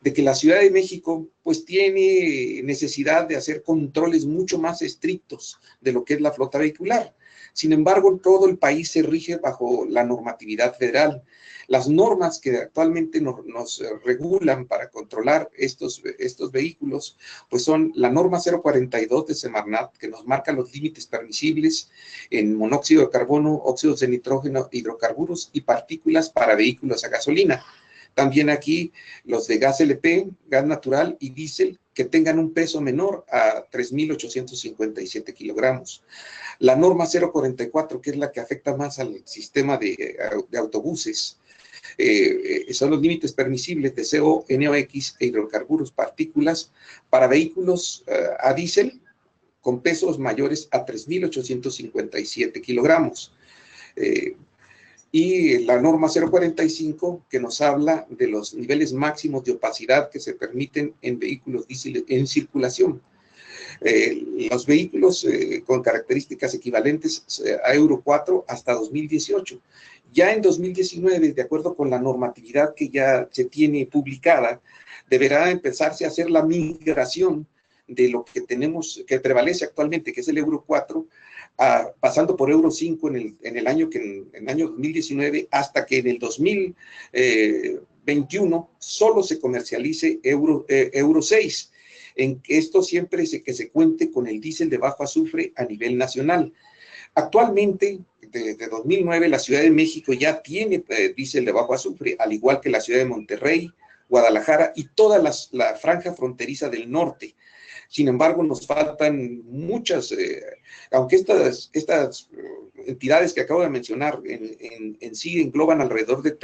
de que la Ciudad de México pues tiene necesidad de hacer controles mucho más estrictos de lo que es la flota vehicular. Sin embargo, todo el país se rige bajo la normatividad federal. Las normas que actualmente nos regulan para controlar estos vehículos, pues son la norma 042 de Semarnat, que nos marca los límites permisibles en monóxido de carbono, óxidos de nitrógeno, hidrocarburos y partículas para vehículos a gasolina. También aquí los de gas LP, gas natural y diésel que tengan un peso menor a 3.857 kilogramos. La norma 044, que es la que afecta más al sistema de autobuses, son los límites permisibles de CO, NOx e hidrocarburos, partículas para vehículos a diésel con pesos mayores a 3.857 kilogramos. Y la norma 045 que nos habla de los niveles máximos de opacidad que se permiten en vehículos diésel en circulación. Los vehículos con características equivalentes a Euro 4 hasta 2018. Ya en 2019, de acuerdo con la normatividad que ya se tiene publicada, deberá empezarse a hacer la migración de lo que tenemos, que prevalece actualmente, que es el Euro 4, pasando por Euro 5 en el año 2019, hasta que en el 2021 solo se comercialice Euro 6. En esto siempre que se cuente con el diésel de bajo azufre a nivel nacional. Actualmente, desde 2009, la Ciudad de México ya tiene diésel de bajo azufre, al igual que la Ciudad de Monterrey, Guadalajara y toda la franja fronteriza del norte. Sin embargo, nos faltan muchas, aunque estas entidades que acabo de mencionar en sí engloban alrededor de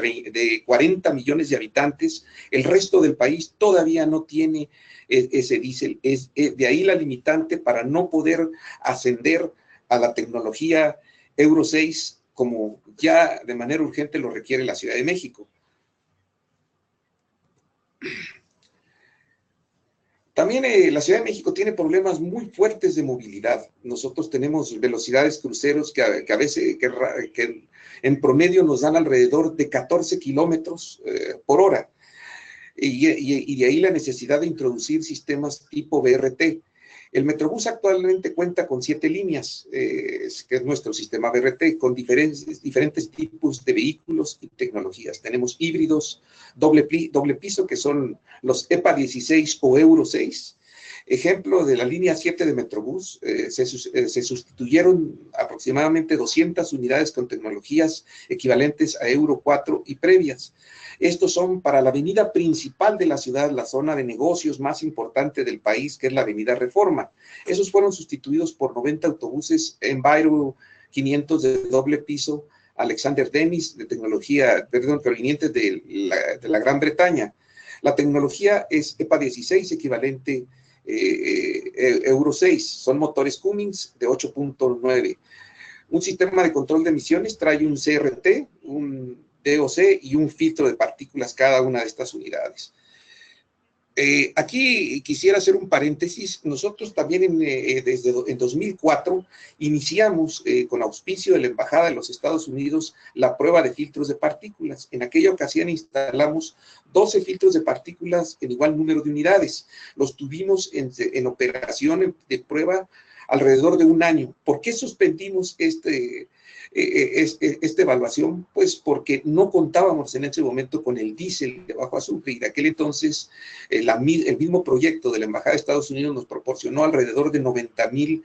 40 millones de habitantes, el resto del país todavía no tiene ese diésel. De ahí la limitante para no poder ascender a la tecnología Euro 6 como ya de manera urgente lo requiere la Ciudad de México. También la Ciudad de México tiene problemas muy fuertes de movilidad. Nosotros tenemos velocidades cruceros que a veces que en promedio nos dan alrededor de 14 kilómetros por hora. Y de ahí la necesidad de introducir sistemas tipo BRT. El Metrobús actualmente cuenta con 7 líneas, que es nuestro sistema BRT, con diferentes tipos de vehículos y tecnologías. Tenemos híbridos, doble piso, que son los EPA 16 o Euro 6. Ejemplo de la línea 7 de Metrobús, se sustituyeron aproximadamente 200 unidades con tecnologías equivalentes a Euro 4 y previas. Estos son para la avenida principal de la ciudad, la zona de negocios más importante del país, que es la avenida Reforma. Esos fueron sustituidos por 90 autobuses Enviro 500 de doble piso, Alexander Dennis, de tecnología, provenientes de la Gran Bretaña. La tecnología es EPA 16, equivalente Euro 6. Son motores Cummins de 8.9. Un sistema de control de emisiones trae un CRT, un DOC y un filtro de partículas cada una de estas unidades. Aquí quisiera hacer un paréntesis. Nosotros también en 2004 iniciamos con auspicio de la Embajada de los Estados Unidos la prueba de filtros de partículas. En aquella ocasión instalamos 12 filtros de partículas en igual número de unidades. Los tuvimos en operación de prueba alrededor de un año. ¿Por qué suspendimos esta evaluación? Pues porque no contábamos en ese momento con el diésel de bajo azufre, y de aquel entonces el mismo proyecto de la Embajada de Estados Unidos nos proporcionó alrededor de 90,000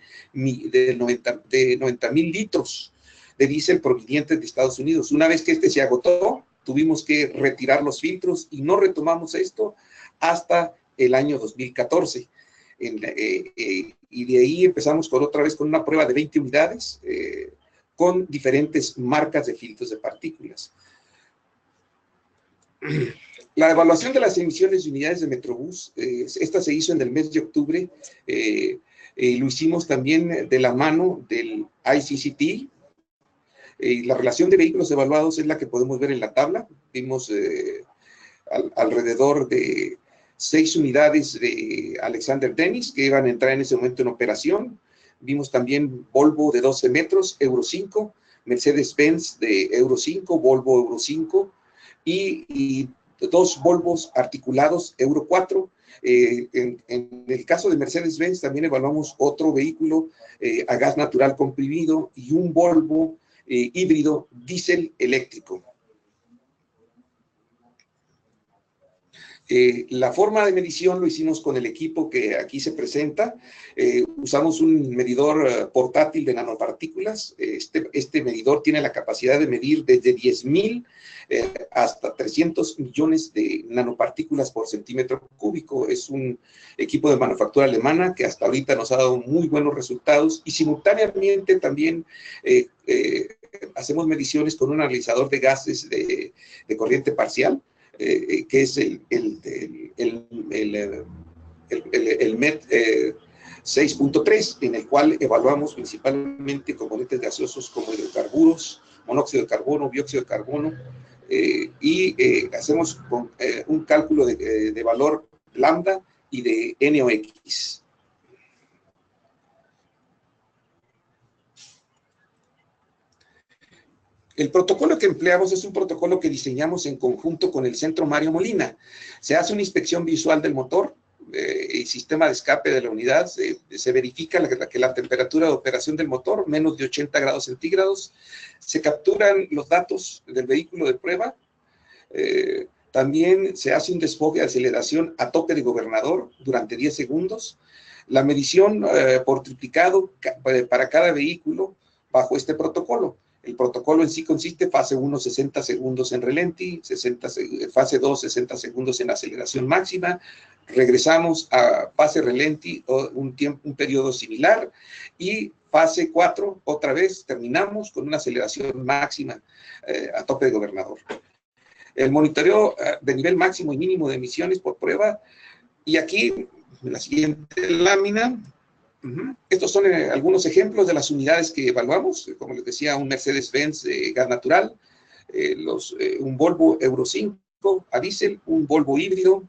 litros de diésel provenientes de Estados Unidos. Una vez que se agotó, tuvimos que retirar los filtros y no retomamos esto hasta el año 2014. Y de ahí empezamos otra vez con una prueba de 20 unidades con diferentes marcas de filtros de partículas. La evaluación de las emisiones de unidades de Metrobús, esta se hizo en el mes de octubre, lo hicimos también de la mano del ICCT, La relación de vehículos evaluados es la que podemos ver en la tabla. Vimos alrededor de 6 unidades de Alexander Dennis que iban a entrar en ese momento en operación. Vimos también Volvo de 12 metros, Euro 5, Mercedes-Benz de Euro 5, Volvo Euro 5 y 2 Volvos articulados Euro 4. En el caso de Mercedes-Benz también evaluamos otro vehículo a gas natural comprimido y un Volvo híbrido diésel eléctrico. La forma de medición lo hicimos con el equipo que aquí se presenta. Usamos un medidor portátil de nanopartículas. Este medidor tiene la capacidad de medir desde 10.000 hasta 300 millones de nanopartículas por centímetro cúbico. Es un equipo de manufactura alemana que hasta ahorita nos ha dado muy buenos resultados y simultáneamente también hacemos mediciones con un analizador de gases de corriente parcial, que es el MET 6.3, en el cual evaluamos principalmente componentes gaseosos como hidrocarburos, monóxido de carbono, dióxido de carbono, y hacemos un cálculo de valor lambda y de NOx. El protocolo que empleamos es un protocolo que diseñamos en conjunto con el Centro Mario Molina. Se hace una inspección visual del motor, el sistema de escape de la unidad, se verifica que la temperatura de operación del motor, menos de 80 grados centígrados, se capturan los datos del vehículo de prueba, también se hace un desfogue de aceleración a tope de gobernador durante 10 segundos, la medición por triplicado para cada vehículo bajo este protocolo. El protocolo en sí consiste fase 1, 60 segundos en relenti, fase 2, 60 segundos en aceleración máxima, regresamos a fase relenti, un periodo similar, y fase 4, otra vez, terminamos con una aceleración máxima a tope de gobernador. El monitoreo de nivel máximo y mínimo de emisiones por prueba, y aquí, en la siguiente lámina, estos son algunos ejemplos de las unidades que evaluamos, como les decía, un Mercedes-Benz gas natural, un Volvo Euro 5 a diésel, un Volvo híbrido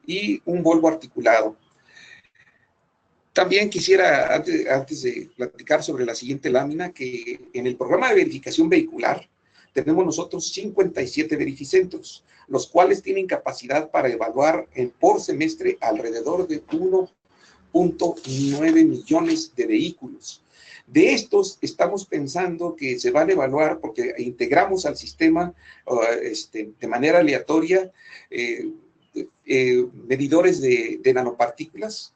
y un Volvo articulado. También quisiera, antes de platicar sobre la siguiente lámina, que en el programa de verificación vehicular tenemos nosotros 57 verificentros, los cuales tienen capacidad para evaluar por semestre alrededor de 1.9 millones de vehículos. De estos estamos pensando que se van a evaluar, porque integramos al sistema de manera aleatoria medidores de nanopartículas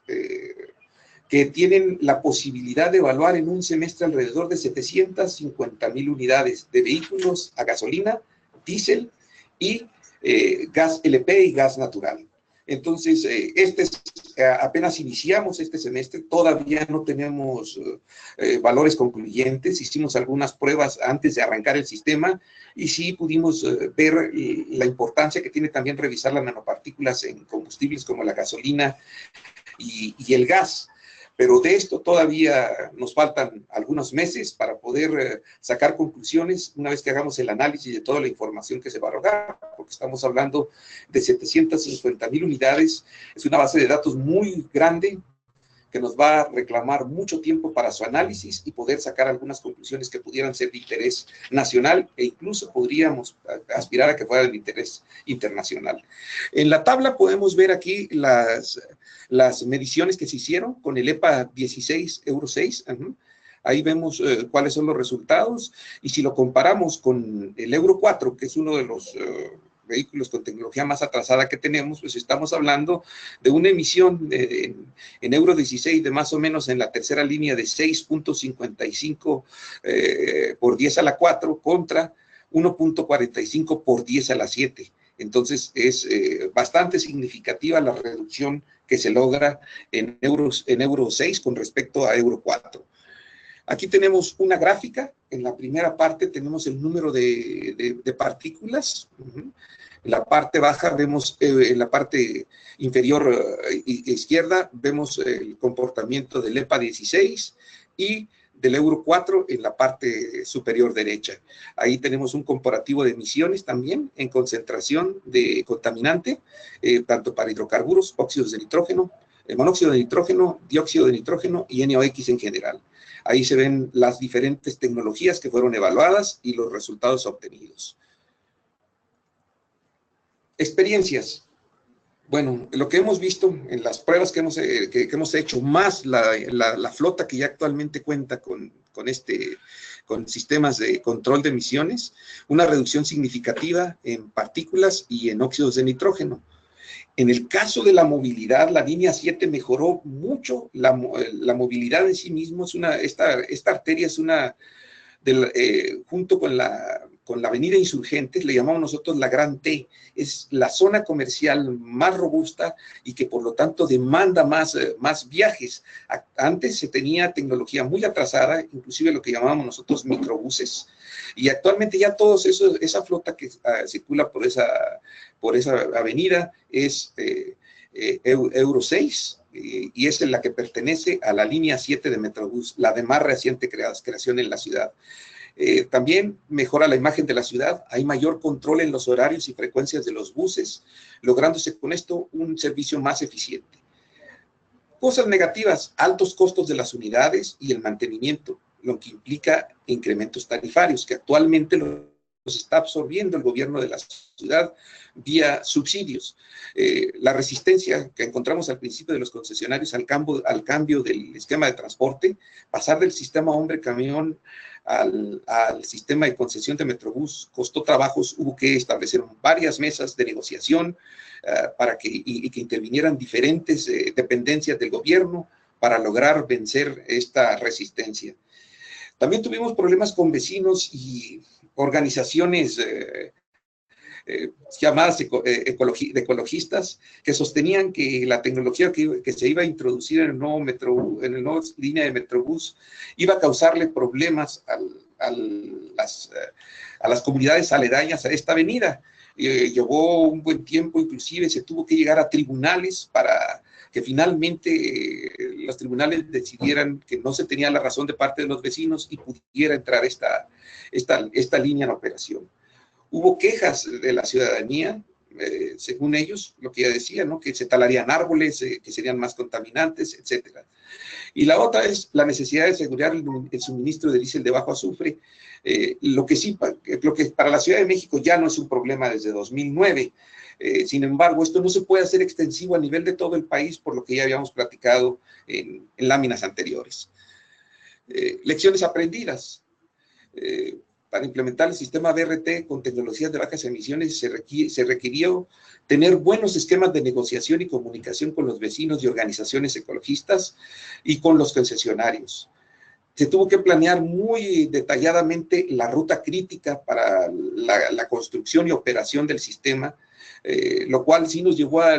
que tienen la posibilidad de evaluar en un semestre alrededor de 750,000 unidades de vehículos a gasolina, diésel y gas LP y gas natural. Entonces, apenas iniciamos este semestre, todavía no tenemos valores concluyentes, hicimos algunas pruebas antes de arrancar el sistema y sí pudimos ver la importancia que tiene también revisar las nanopartículas en combustibles como la gasolina y el gas. Pero de esto todavía nos faltan algunos meses para poder sacar conclusiones una vez que hagamos el análisis de toda la información que se va a arrojar, porque estamos hablando de 750,000 unidades. Es una base de datos muy grande que nos va a reclamar mucho tiempo para su análisis y poder sacar algunas conclusiones que pudieran ser de interés nacional e incluso podríamos aspirar a que fueran de interés internacional. En la tabla podemos ver aquí las mediciones que se hicieron con el EPA 16 Euro 6. Ahí vemos cuáles son los resultados y si lo comparamos con el Euro 4, que es uno de los vehículos con tecnología más atrasada que tenemos, pues estamos hablando de una emisión en Euro 16 de más o menos en la tercera línea de 6.55 por 10 a la 4 contra 1.45 por 10 a la 7. Entonces es bastante significativa la reducción que se logra en Euro 6 con respecto a Euro 4. Aquí tenemos una gráfica. En la primera parte tenemos el número de partículas. En la parte baja vemos, en la parte inferior izquierda, vemos el comportamiento del EPA 16 y del Euro 4 en la parte superior derecha. Ahí tenemos un comparativo de emisiones también en concentración de contaminante, tanto para hidrocarburos, óxidos de nitrógeno, monóxido de nitrógeno, dióxido de nitrógeno y NOx en general. Ahí se ven las diferentes tecnologías que fueron evaluadas y los resultados obtenidos. Experiencias. Bueno, lo que hemos visto en las pruebas que hemos hecho, más la flota que ya actualmente cuenta con sistemas de control de emisiones, una reducción significativa en partículas y en óxidos de nitrógeno. En el caso de la movilidad, la línea 7 mejoró mucho la movilidad en sí mismo. Esta arteria es una, junto con la avenida Insurgentes, le llamamos nosotros la Gran T, es la zona comercial más robusta y que por lo tanto demanda más viajes. Antes se tenía tecnología muy atrasada, inclusive lo que llamábamos nosotros microbuses, y actualmente ya todos esa flota que circula por esa avenida es Euro 6, y es la que pertenece a la línea 7 de Metrobús, la de más reciente creación en la ciudad. También mejora la imagen de la ciudad, hay mayor control en los horarios y frecuencias de los buses, lográndose con esto un servicio más eficiente. Cosas negativas: altos costos de las unidades y el mantenimiento, lo que implica incrementos tarifarios que actualmente los está absorbiendo el gobierno de la ciudad vía subsidios. La resistencia que encontramos al principio de los concesionarios al cambio del esquema de transporte, pasar del sistema hombre-camión al sistema de concesión de Metrobús, costó trabajos. Hubo que establecer varias mesas de negociación para que intervinieran diferentes dependencias del gobierno para lograr vencer esta resistencia. También tuvimos problemas con vecinos y organizaciones llamadas de ecologistas, que sostenían que la tecnología que se iba a introducir en el nuevo línea de Metrobús iba a causarle problemas a las comunidades aledañas a esta avenida. Llevó un buen tiempo, inclusive se tuvo que llegar a tribunales para que finalmente los tribunales decidieran que no se tenía la razón de parte de los vecinos y pudiera entrar esta línea en operación. Hubo quejas de la ciudadanía, según ellos, lo que ya decía, ¿no? Que se talarían árboles, que serían más contaminantes, etcétera. Y la otra es la necesidad de asegurar el suministro de diésel de bajo azufre, lo que para la Ciudad de México ya no es un problema desde 2009. Sin embargo, esto no se puede hacer extensivo a nivel de todo el país, por lo que ya habíamos platicado en láminas anteriores. Lecciones aprendidas. Para implementar el sistema BRT con tecnologías de bajas emisiones se requirió tener buenos esquemas de negociación y comunicación con los vecinos y organizaciones ecologistas y con los concesionarios. Se tuvo que planear muy detalladamente la ruta crítica para la construcción y operación del sistema, lo cual sí nos llevó a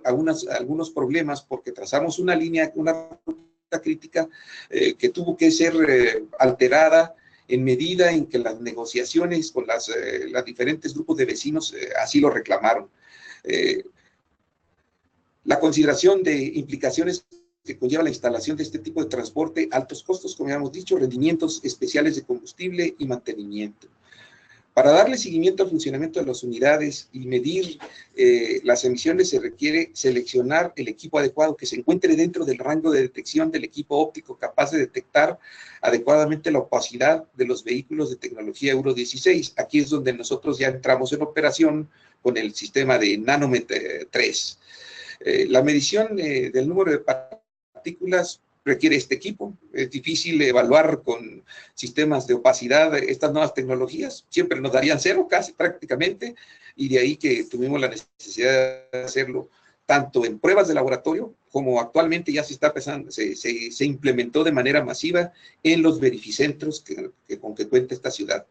algunos problemas, porque trazamos una ruta crítica que tuvo que ser alterada en medida en que las negociaciones con los diferentes grupos de vecinos así lo reclamaron. La consideración de implicaciones que conlleva la instalación de este tipo de transporte, altos costos, como ya hemos dicho, rendimientos especiales de combustible y mantenimiento. Para darle seguimiento al funcionamiento de las unidades y medir las emisiones, se requiere seleccionar el equipo adecuado que se encuentre dentro del rango de detección del equipo óptico capaz de detectar adecuadamente la opacidad de los vehículos de tecnología Euro 16. Aquí es donde nosotros ya entramos en operación con el sistema de Nanomet 3. La medición del número de partículas requiere este equipo. Es difícil evaluar con sistemas de opacidad estas nuevas tecnologías. Siempre nos darían cero, casi prácticamente, y de ahí que tuvimos la necesidad de hacerlo tanto en pruebas de laboratorio como actualmente ya se implementó de manera masiva en los verificentros con que cuenta esta ciudad.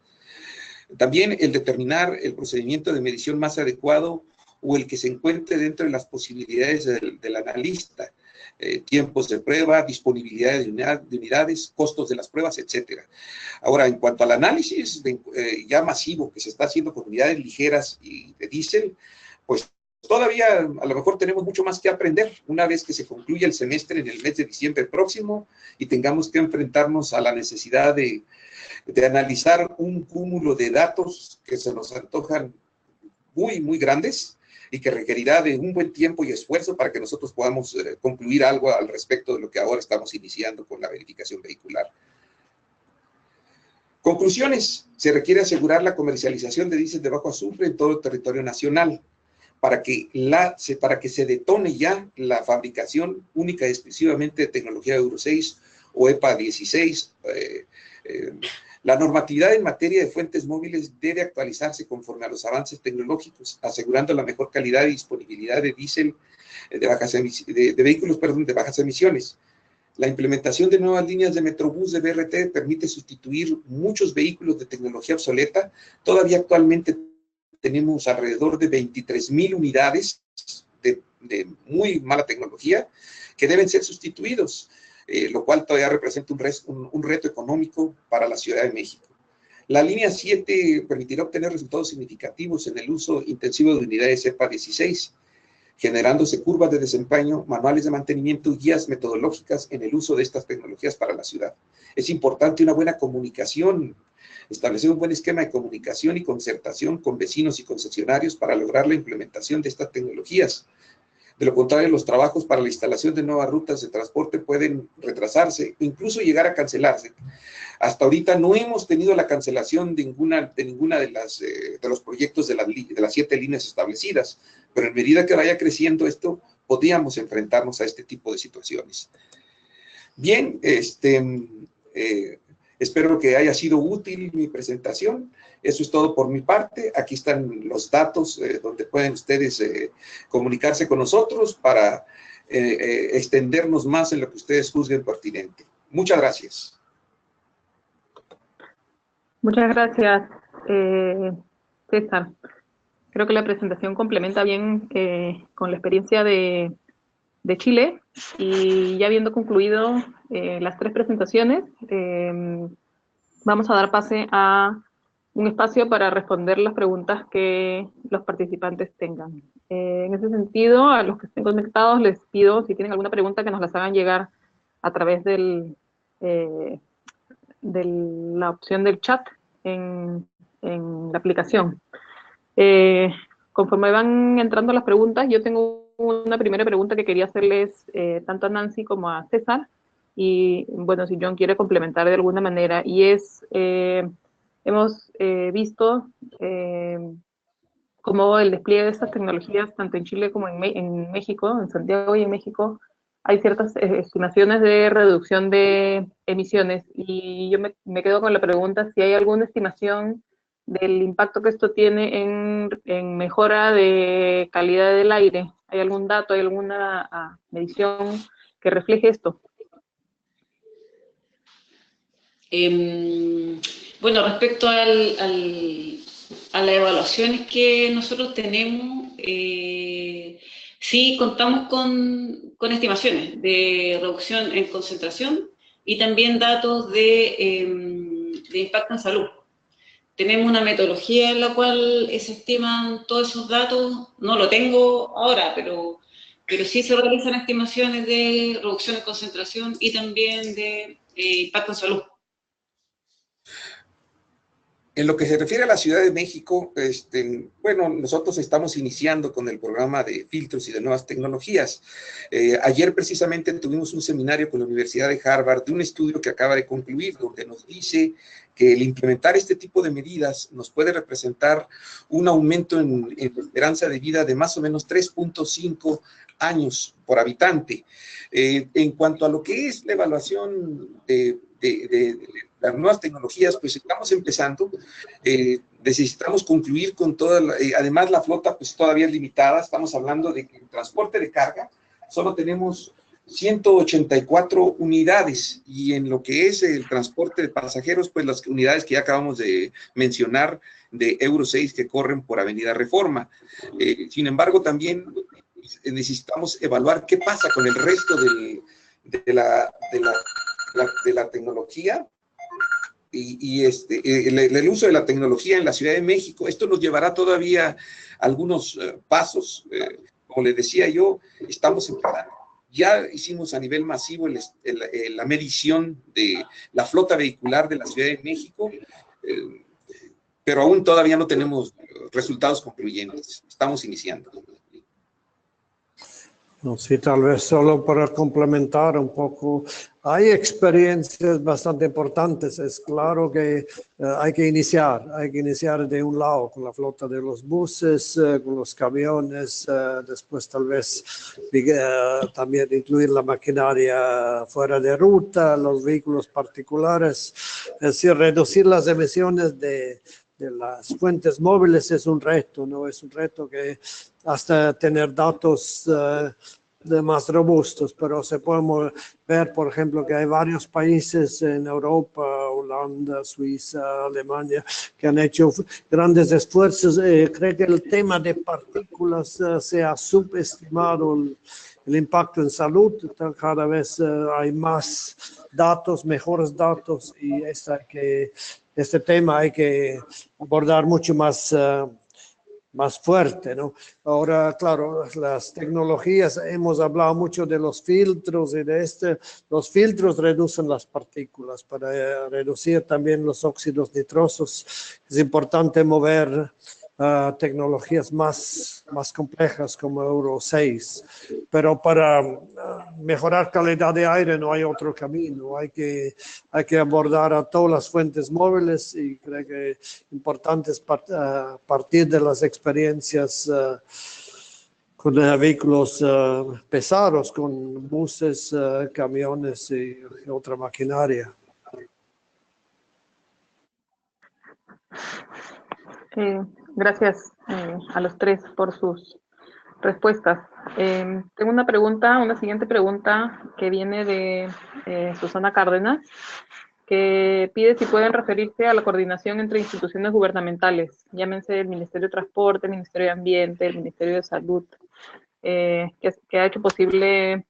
También el determinar el procedimiento de medición más adecuado o el que se encuentre dentro de las posibilidades del analista. Tiempos de prueba, disponibilidad de unidades, costos de las pruebas, etcétera. Ahora, en cuanto al análisis ya masivo que se está haciendo con unidades ligeras y de diésel, pues todavía a lo mejor tenemos mucho más que aprender una vez que se concluya el semestre en el mes de diciembre próximo y tengamos que enfrentarnos a la necesidad de analizar un cúmulo de datos que se nos antojan muy, muy grandes y que requerirá de un buen tiempo y esfuerzo para que nosotros podamos concluir algo al respecto de lo que ahora estamos iniciando con la verificación vehicular. Conclusiones. Se requiere asegurar la comercialización de diésel de bajo azufre en todo el territorio nacional para que se detone ya la fabricación única y exclusivamente de tecnología Euro 6 o EPA 16. La normatividad en materia de fuentes móviles debe actualizarse conforme a los avances tecnológicos, asegurando la mejor calidad y disponibilidad de diésel de vehículos de bajas emisiones. La implementación de nuevas líneas de Metrobús de BRT permite sustituir muchos vehículos de tecnología obsoleta. Todavía actualmente tenemos alrededor de 23,000 unidades de muy mala tecnología que deben ser sustituidos, lo cual todavía representa un reto económico para la Ciudad de México. La línea 7 permitirá obtener resultados significativos en el uso intensivo de unidades EPA 16, generándose curvas de desempeño, manuales de mantenimiento y guías metodológicas en el uso de estas tecnologías para la ciudad. Es importante una buena comunicación, establecer un buen esquema de comunicación y concertación con vecinos y concesionarios para lograr la implementación de estas tecnologías. De lo contrario, los trabajos para la instalación de nuevas rutas de transporte pueden retrasarse, incluso llegar a cancelarse. Hasta ahorita no hemos tenido la cancelación de ninguna de los proyectos de las 7 líneas establecidas, pero en medida que vaya creciendo esto, podríamos enfrentarnos a este tipo de situaciones. Bien, espero que haya sido útil mi presentación. Eso es todo por mi parte. Aquí están los datos donde pueden ustedes comunicarse con nosotros para extendernos más en lo que ustedes juzguen pertinente. Muchas gracias. Muchas gracias, César. Creo que la presentación complementa bien con la experiencia de Chile, y ya habiendo concluido las 3 presentaciones, vamos a dar pase a un espacio para responder las preguntas que los participantes tengan. En ese sentido, a los que estén conectados les pido, si tienen alguna pregunta, que nos las hagan llegar a través de la opción del chat en la aplicación. Conforme van entrando las preguntas, yo tengo una primera pregunta que quería hacerles tanto a Nancy como a César, y bueno, si John quiere complementar de alguna manera, y es, hemos visto cómo el despliegue de estas tecnologías, tanto en Chile como en México, en Santiago y en México, hay ciertas estimaciones de reducción de emisiones, y yo me quedo con la pregunta si hay alguna estimación del impacto que esto tiene en mejora de calidad del aire. ¿Hay algún dato, hay alguna medición que refleje esto? Bueno, respecto a las evaluaciones que nosotros tenemos, sí contamos con estimaciones de reducción en concentración y también datos de impacto en salud. Tenemos una metodología en la cual se estiman todos esos datos. No lo tengo ahora, pero sí se realizan estimaciones de reducción en concentración y también de impacto en salud. En lo que se refiere a la Ciudad de México, bueno, nosotros estamos iniciando con el programa de filtros y de nuevas tecnologías. Ayer precisamente tuvimos un seminario con la Universidad de Harvard de un estudio que acaba de concluir, donde nos dice que el implementar este tipo de medidas nos puede representar un aumento en la esperanza de vida de más o menos 3.5 años por habitante. En cuanto a lo que es la evaluación de las nuevas tecnologías, pues estamos empezando, necesitamos concluir con toda, además la flota pues todavía es limitada, estamos hablando de que en transporte de carga solo tenemos 184 unidades, y en lo que es el transporte de pasajeros, pues las unidades que ya acabamos de mencionar de Euro 6 que corren por Avenida Reforma. Sin embargo, también necesitamos evaluar qué pasa con el resto de la tecnología el uso de la tecnología en la Ciudad de México. Esto nos llevará todavía algunos pasos. Como les decía yo, estamos empezando. Ya hicimos a nivel masivo la medición de la flota vehicular de la Ciudad de México, pero aún todavía no tenemos resultados concluyentes. Estamos iniciando. No, sí, tal vez solo para complementar un poco, hay experiencias bastante importantes. Es claro que hay que iniciar de un lado con la flota de los buses, con los camiones, después tal vez también incluir la maquinaria fuera de ruta, los vehículos particulares, es decir, reducir las emisiones de las fuentes móviles es un reto, ¿no? Es un reto que hasta tener datos más robustos, pero se puede ver, por ejemplo, que hay varios países en Europa, Holanda, Suiza, Alemania, que han hecho grandes esfuerzos. Creo que el tema de partículas se ha subestimado el impacto en salud. Cada vez hay más datos, mejores datos, y este tema hay que abordar mucho más fuerte, ¿no? Ahora, claro, las tecnologías, hemos hablado mucho de los filtros y los filtros reducen las partículas. Para reducir también los óxidos nitrosos es importante mover tecnologías más complejas como Euro 6, pero para mejorar calidad de aire no hay otro camino. Hay que abordar a todas las fuentes móviles, y creo que es importante partir de las experiencias con vehículos pesados, con buses, camiones y otra maquinaria. Gracias a los tres por sus respuestas. Tengo una siguiente pregunta que viene de Susana Cárdenas, que pide si pueden referirse a la coordinación entre instituciones gubernamentales, llámense el Ministerio de Transporte, el Ministerio de Ambiente, el Ministerio de Salud, que ha hecho posible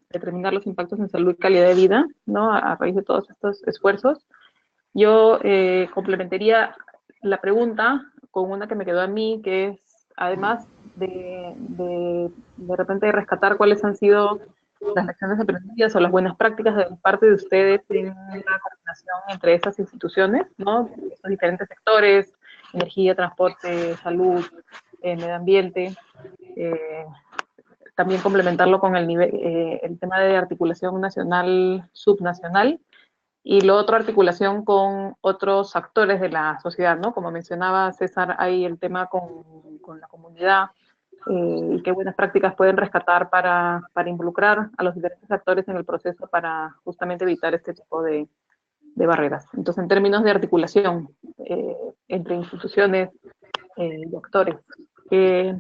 determinar los impactos en salud y calidad de vida, ¿no? A raíz de todos estos esfuerzos. Yo complementaría la pregunta con una que me quedó a mí, que es, además de repente de rescatar cuáles han sido las lecciones aprendidas o las buenas prácticas de parte de ustedes en la coordinación entre esas instituciones, ¿no? Esos diferentes sectores, energía, transporte, salud, medio ambiente, también complementarlo con el tema de articulación nacional, subnacional, y lo otro, articulación con otros actores de la sociedad, ¿no? Como mencionaba César, hay el tema con la comunidad, y qué buenas prácticas pueden rescatar para involucrar a los diferentes actores en el proceso para justamente evitar este tipo de barreras. Entonces, en términos de articulación entre instituciones y actores, ¿qué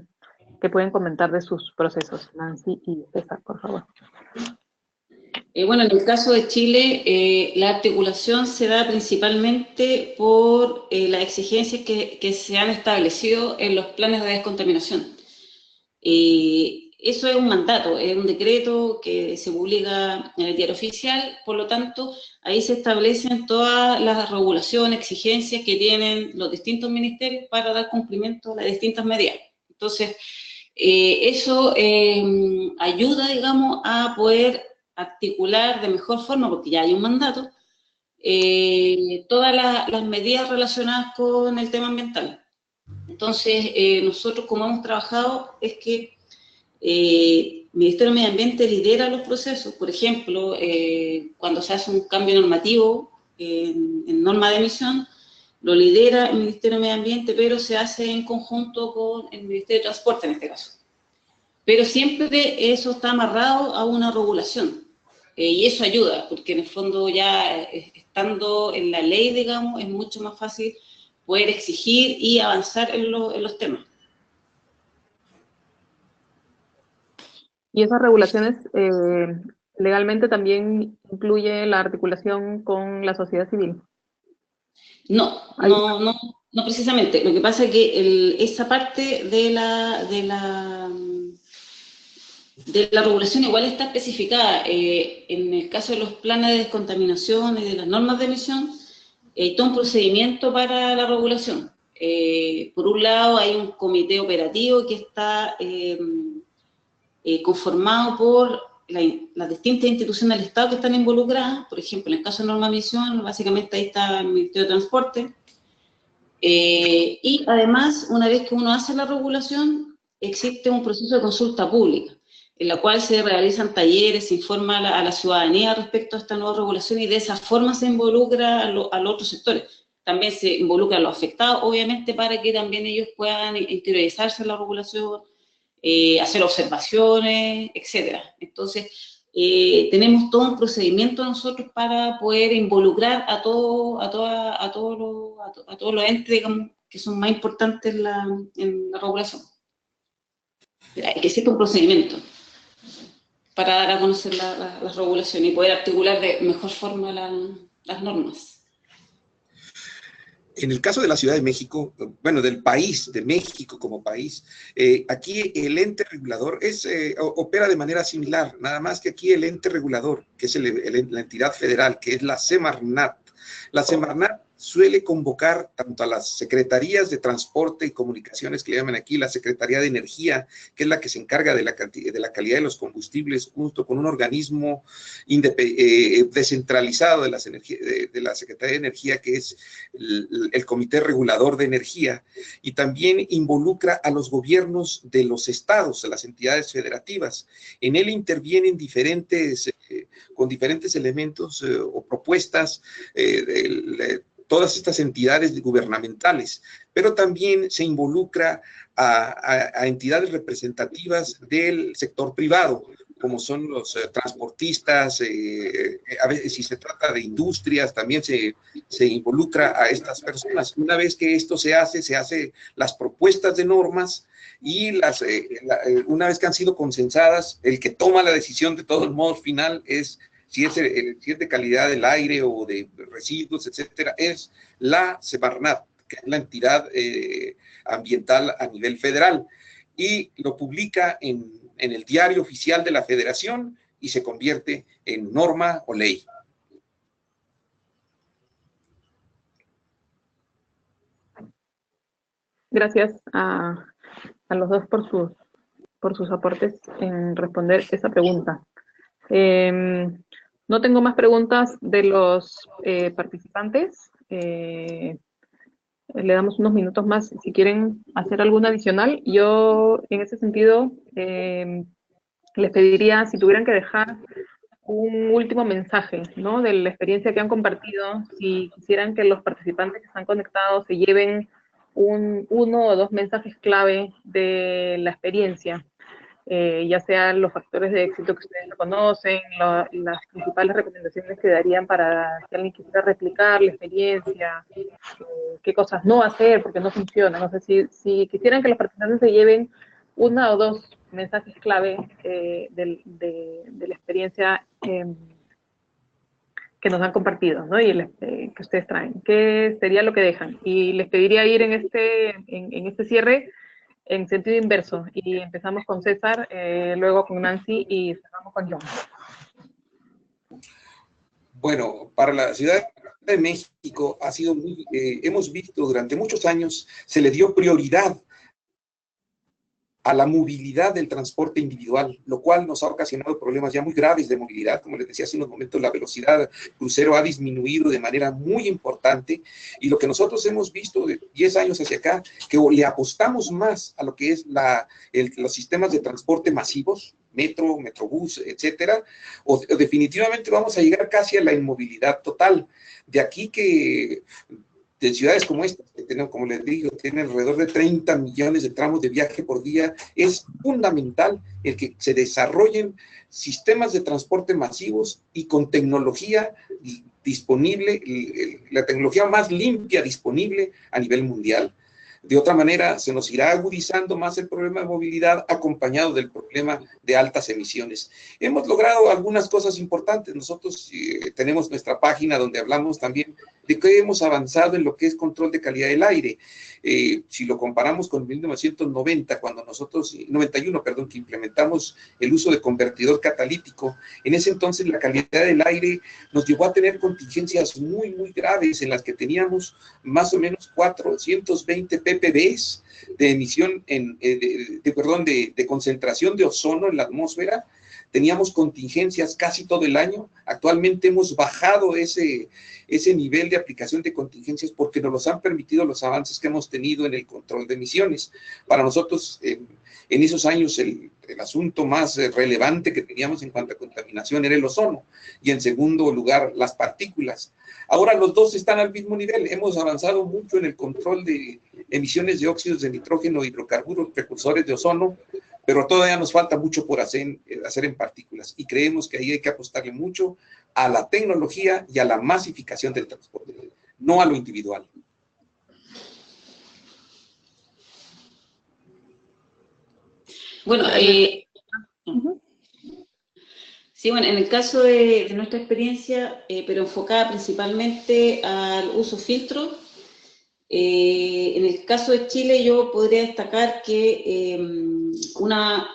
pueden comentar de sus procesos? Nancy y César, por favor. Bueno, en el caso de Chile, la articulación se da principalmente por las exigencias que se han establecido en los planes de descontaminación. Eso es un mandato, es un decreto que se publica en el Diario Oficial, por lo tanto, ahí se establecen todas las regulaciones, exigencias que tienen los distintos ministerios para dar cumplimiento a las distintas medidas. Entonces, eso ayuda, digamos, a poder articular de mejor forma, porque ya hay un mandato, todas las medidas relacionadas con el tema ambiental. Entonces, nosotros como hemos trabajado es que el Ministerio de Medio Ambiente lidera los procesos. Por ejemplo, cuando se hace un cambio normativo en norma de emisión, lo lidera el Ministerio de Medio Ambiente, pero se hace en conjunto con el Ministerio de Transporte en este caso. Pero siempre eso está amarrado a una regulación, y eso ayuda, porque en el fondo ya estando en la ley, digamos, es mucho más fácil poder exigir y avanzar en los temas. ¿Y esas regulaciones legalmente también incluye la articulación con la sociedad civil? No precisamente. Lo que pasa es que esa parte de la regulación igual está especificada. En el caso de los planes de descontaminación y de las normas de emisión, todo un procedimiento para la regulación. Por un lado, hay un comité operativo que está conformado por las distintas instituciones del Estado que están involucradas. Por ejemplo, en el caso de Norma Misión, básicamente ahí está el Ministerio de Transporte. Y además, una vez que uno hace la regulación, existe un proceso de consulta pública, en la cual se realizan talleres, se informa a la ciudadanía respecto a esta nueva regulación, y de esa forma se involucra a los otros sectores. También se involucra a los afectados, obviamente, para que también ellos puedan interiorizarse en la regulación, hacer observaciones, etcétera. Entonces, tenemos todo un procedimiento nosotros para poder involucrar a todos los entes, digamos, que son más importantes en la regulación. Hay que existe un procedimiento para dar a conocer las regulaciones y poder articular de mejor forma las normas. En el caso de la Ciudad de México, bueno, del país, de México como país, aquí el ente regulador opera de manera similar, nada más que aquí el ente regulador, que es la entidad federal, que es la Semarnat. La Semarnat suele convocar tanto a las secretarías de transporte y comunicaciones, que le llaman aquí la Secretaría de Energía, que es la que se encarga de la calidad de los combustibles, junto con un organismo descentralizado de la Secretaría de Energía, que es el Comité Regulador de Energía, y también involucra a los gobiernos de los estados, a las entidades federativas. En él intervienen con diferentes elementos o propuestas todas estas entidades gubernamentales, pero también se involucra a entidades representativas del sector privado, como son los transportistas, a veces si se trata de industrias, también se involucra a estas personas. Una vez que esto se hace las propuestas de normas, y una vez que han sido consensadas, el que toma la decisión de todos modos final es si es de calidad del aire o de residuos, etcétera, es la Semarnat, que es la entidad ambiental a nivel federal, y lo publica en el diario oficial de la Federación y se convierte en norma o ley. Gracias a los dos por sus aportes en responder esa pregunta. No tengo más preguntas de los participantes. Le damos unos minutos más si quieren hacer alguna adicional. Yo, en ese sentido, les pediría, si tuvieran que dejar un último mensaje, ¿no?, de la experiencia que han compartido, si quisieran que los participantes que están conectados se lleven uno o dos mensajes clave de la experiencia. Ya sean los factores de éxito que ustedes conocen, las principales recomendaciones que darían para si alguien quisiera replicar la experiencia, qué cosas no hacer porque no funciona. No sé si quisieran que los participantes se lleven una o dos mensajes clave de la experiencia que nos han compartido, ¿no?, y que ustedes traen. ¿Qué sería lo que dejan? Y les pediría ir en este cierre en sentido inverso, y empezamos con César, luego con Nancy y cerramos con John. Bueno, para la Ciudad de México ha sido hemos visto durante muchos años, se le dio prioridad a la movilidad del transporte individual, lo cual nos ha ocasionado problemas ya muy graves de movilidad. Como les decía hace unos momentos, la velocidad crucero ha disminuido de manera muy importante, y lo que nosotros hemos visto de 10 años hacia acá, que le apostamos más a lo que es los sistemas de transporte masivos, metro, metrobús, etcétera, o definitivamente vamos a llegar casi a la inmovilidad total. De aquí que de ciudades como esta, que tenemos, como les digo, tienen alrededor de 30 millones de tramos de viaje por día, es fundamental el que se desarrollen sistemas de transporte masivos y con tecnología disponible, la tecnología más limpia disponible a nivel mundial. De otra manera, se nos irá agudizando más el problema de movilidad acompañado del problema de altas emisiones. Hemos logrado algunas cosas importantes. Nosotros tenemos nuestra página donde hablamos también de que hemos avanzado en lo que es control de calidad del aire. Si lo comparamos con 1990, cuando nosotros, 91, perdón, que implementamos el uso de convertidor catalítico, en ese entonces la calidad del aire nos llevó a tener contingencias muy, muy graves en las que teníamos más o menos 420 ppb de emisión, de concentración de ozono en la atmósfera. Teníamos contingencias casi todo el año. Actualmente hemos bajado ese nivel de aplicación de contingencias porque nos los han permitido los avances que hemos tenido en el control de emisiones. Para nosotros, en esos años, el asunto más relevante que teníamos en cuanto a contaminación era el ozono y, en segundo lugar, las partículas. Ahora los dos están al mismo nivel. Hemos avanzado mucho en el control de emisiones de óxidos de nitrógeno, hidrocarburos, precursores de ozono, pero todavía nos falta mucho por hacer en partículas, y creemos que ahí hay que apostarle mucho a la tecnología y a la masificación del transporte, no a lo individual. Bueno, sí, bueno, en el caso de nuestra experiencia, pero enfocada principalmente al uso filtro, en el caso de Chile yo podría destacar que una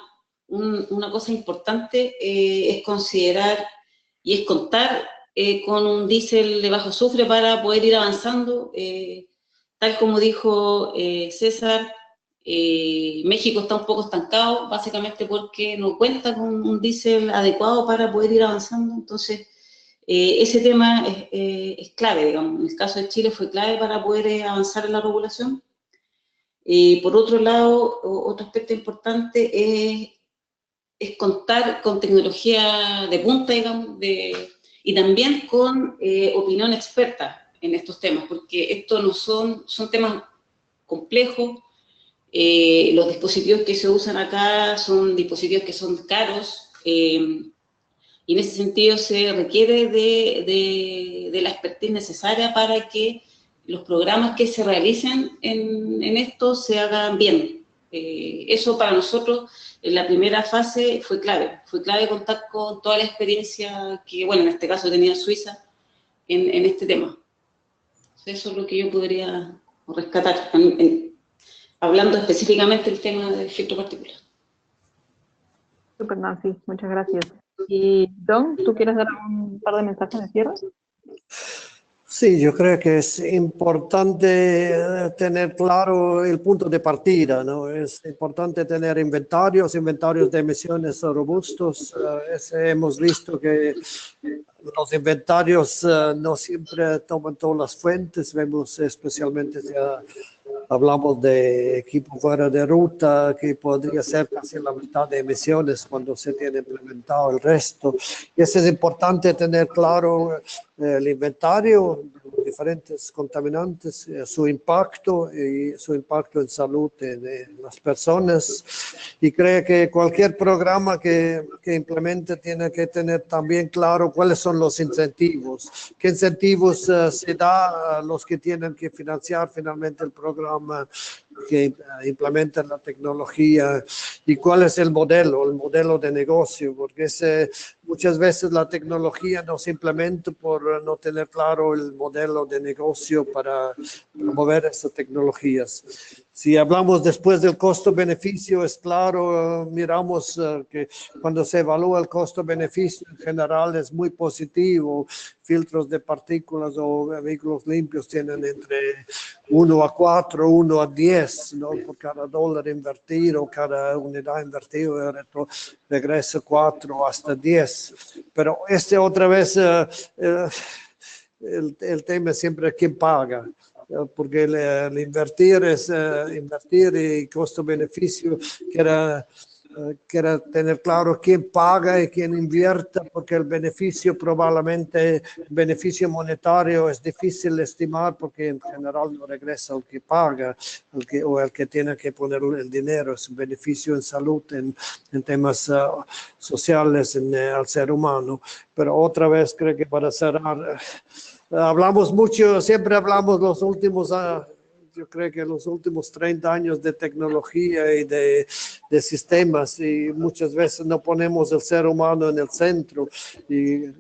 cosa importante es considerar y es contar con un diésel de bajo azufre para poder ir avanzando. Tal como dijo César, México está un poco estancado, básicamente porque no cuenta con un diésel adecuado para poder ir avanzando. Entonces, ese tema es clave, digamos. En el caso de Chile fue clave para poder avanzar en la regulación. Por otro lado, otro aspecto importante es contar con tecnología de punta, digamos, y también con opinión experta en estos temas, porque estos no son temas complejos. Los dispositivos que se usan acá son dispositivos que son caros, y en ese sentido se requiere de la expertise necesaria para que los programas que se realicen en esto se hagan bien. Eso para nosotros en la primera fase fue clave contar con toda la experiencia que, bueno, en este caso tenía Suiza en este tema. Eso es lo que yo podría rescatar, hablando específicamente del tema del filtro particular. Super, Nancy, muchas gracias. Y Don, ¿tú quieres dar un par de mensajes de cierre? Sí, yo creo que es importante tener claro el punto de partida, ¿no? Es importante tener inventarios de emisiones robustos. Hemos visto que los inventarios no siempre toman todas las fuentes. Vemos especialmente si hablamos de equipo fuera de ruta, que podría ser casi la mitad de emisiones cuando se tiene implementado el resto. Y eso es importante tener claro el inventario, los diferentes contaminantes, su impacto en salud de las personas. Y creo que cualquier programa que implemente tiene que tener también claro cuáles son los incentivos. ¿Qué incentivos se da a los que tienen que financiar finalmente el programa, que implementan la tecnología, y cuál es el modelo de negocio? Porque muchas veces la tecnología no se implementa por no tener claro el modelo de negocio para promover estas tecnologías. Si hablamos después del costo-beneficio, es claro, miramos que cuando se evalúa el costo-beneficio en general es muy positivo. Filtros de partículas o vehículos limpios tienen entre 1 a 4, 1 a 10, ¿no? Por cada dólar invertido, cada unidad invertida regresa 4 hasta 10. Pero otra vez el tema es siempre quién paga. Porque el invertir es invertir, y costo-beneficio quiera tener claro quién paga y quién invierta, porque el beneficio probablemente, el beneficio monetario es difícil de estimar porque en general no regresa al que paga, o el que tiene que poner el dinero. Es un beneficio en salud, en temas sociales, al ser humano. Pero otra vez creo que para cerrar, hablamos mucho, siempre hablamos los últimos yo creo que los últimos 30 años de tecnología y de sistemas, y muchas veces no ponemos el ser humano en el centro. Y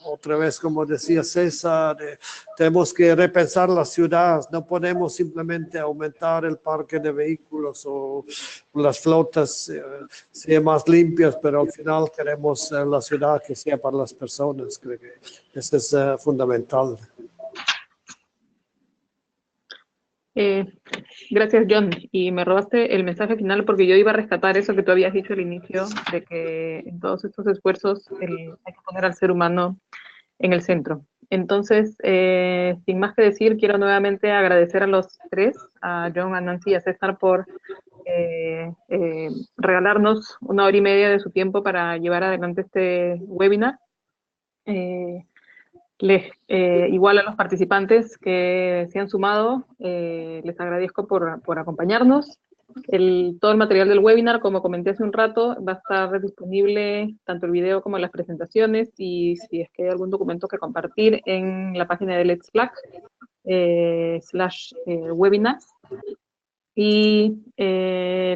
otra vez, como decía César, tenemos que repensar las ciudades. No podemos simplemente aumentar el parque de vehículos o las flotas sean más limpias, pero al final queremos la ciudad que sea para las personas. Creo que eso es fundamental. Gracias, John. Y me robaste el mensaje final porque yo iba a rescatar eso que tú habías dicho al inicio, de que en todos estos esfuerzos hay que poner al ser humano en el centro. Entonces, sin más que decir, quiero nuevamente agradecer a los tres, a John, a Nancy y a César, por regalarnos 1 hora y media de su tiempo para llevar adelante este webinar. Igual a los participantes que se han sumado, les agradezco por acompañarnos. Todo el material del webinar, como comenté hace un rato, va a estar disponible tanto el video como las presentaciones, y si es que hay algún documento que compartir en la página de Let's Slack /webinars. Y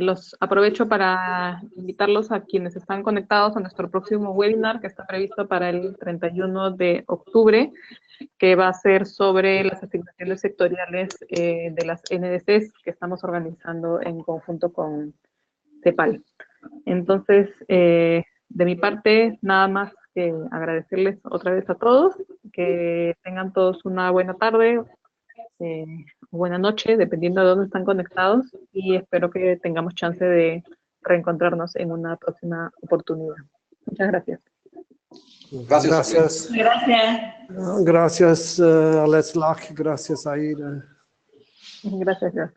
los aprovecho para invitarlos a quienes están conectados a nuestro próximo webinar, que está previsto para el 31 de octubre, que va a ser sobre las asignaciones sectoriales de las NDCs que estamos organizando en conjunto con CEPAL. Entonces, de mi parte, nada más que agradecerles otra vez a todos, que tengan todos una buena tarde, buena noche, dependiendo de dónde están conectados, y espero que tengamos chance de reencontrarnos en una próxima oportunidad. Muchas gracias. Gracias. Gracias. Gracias a Let's Slack, gracias Aida. Gracias, George.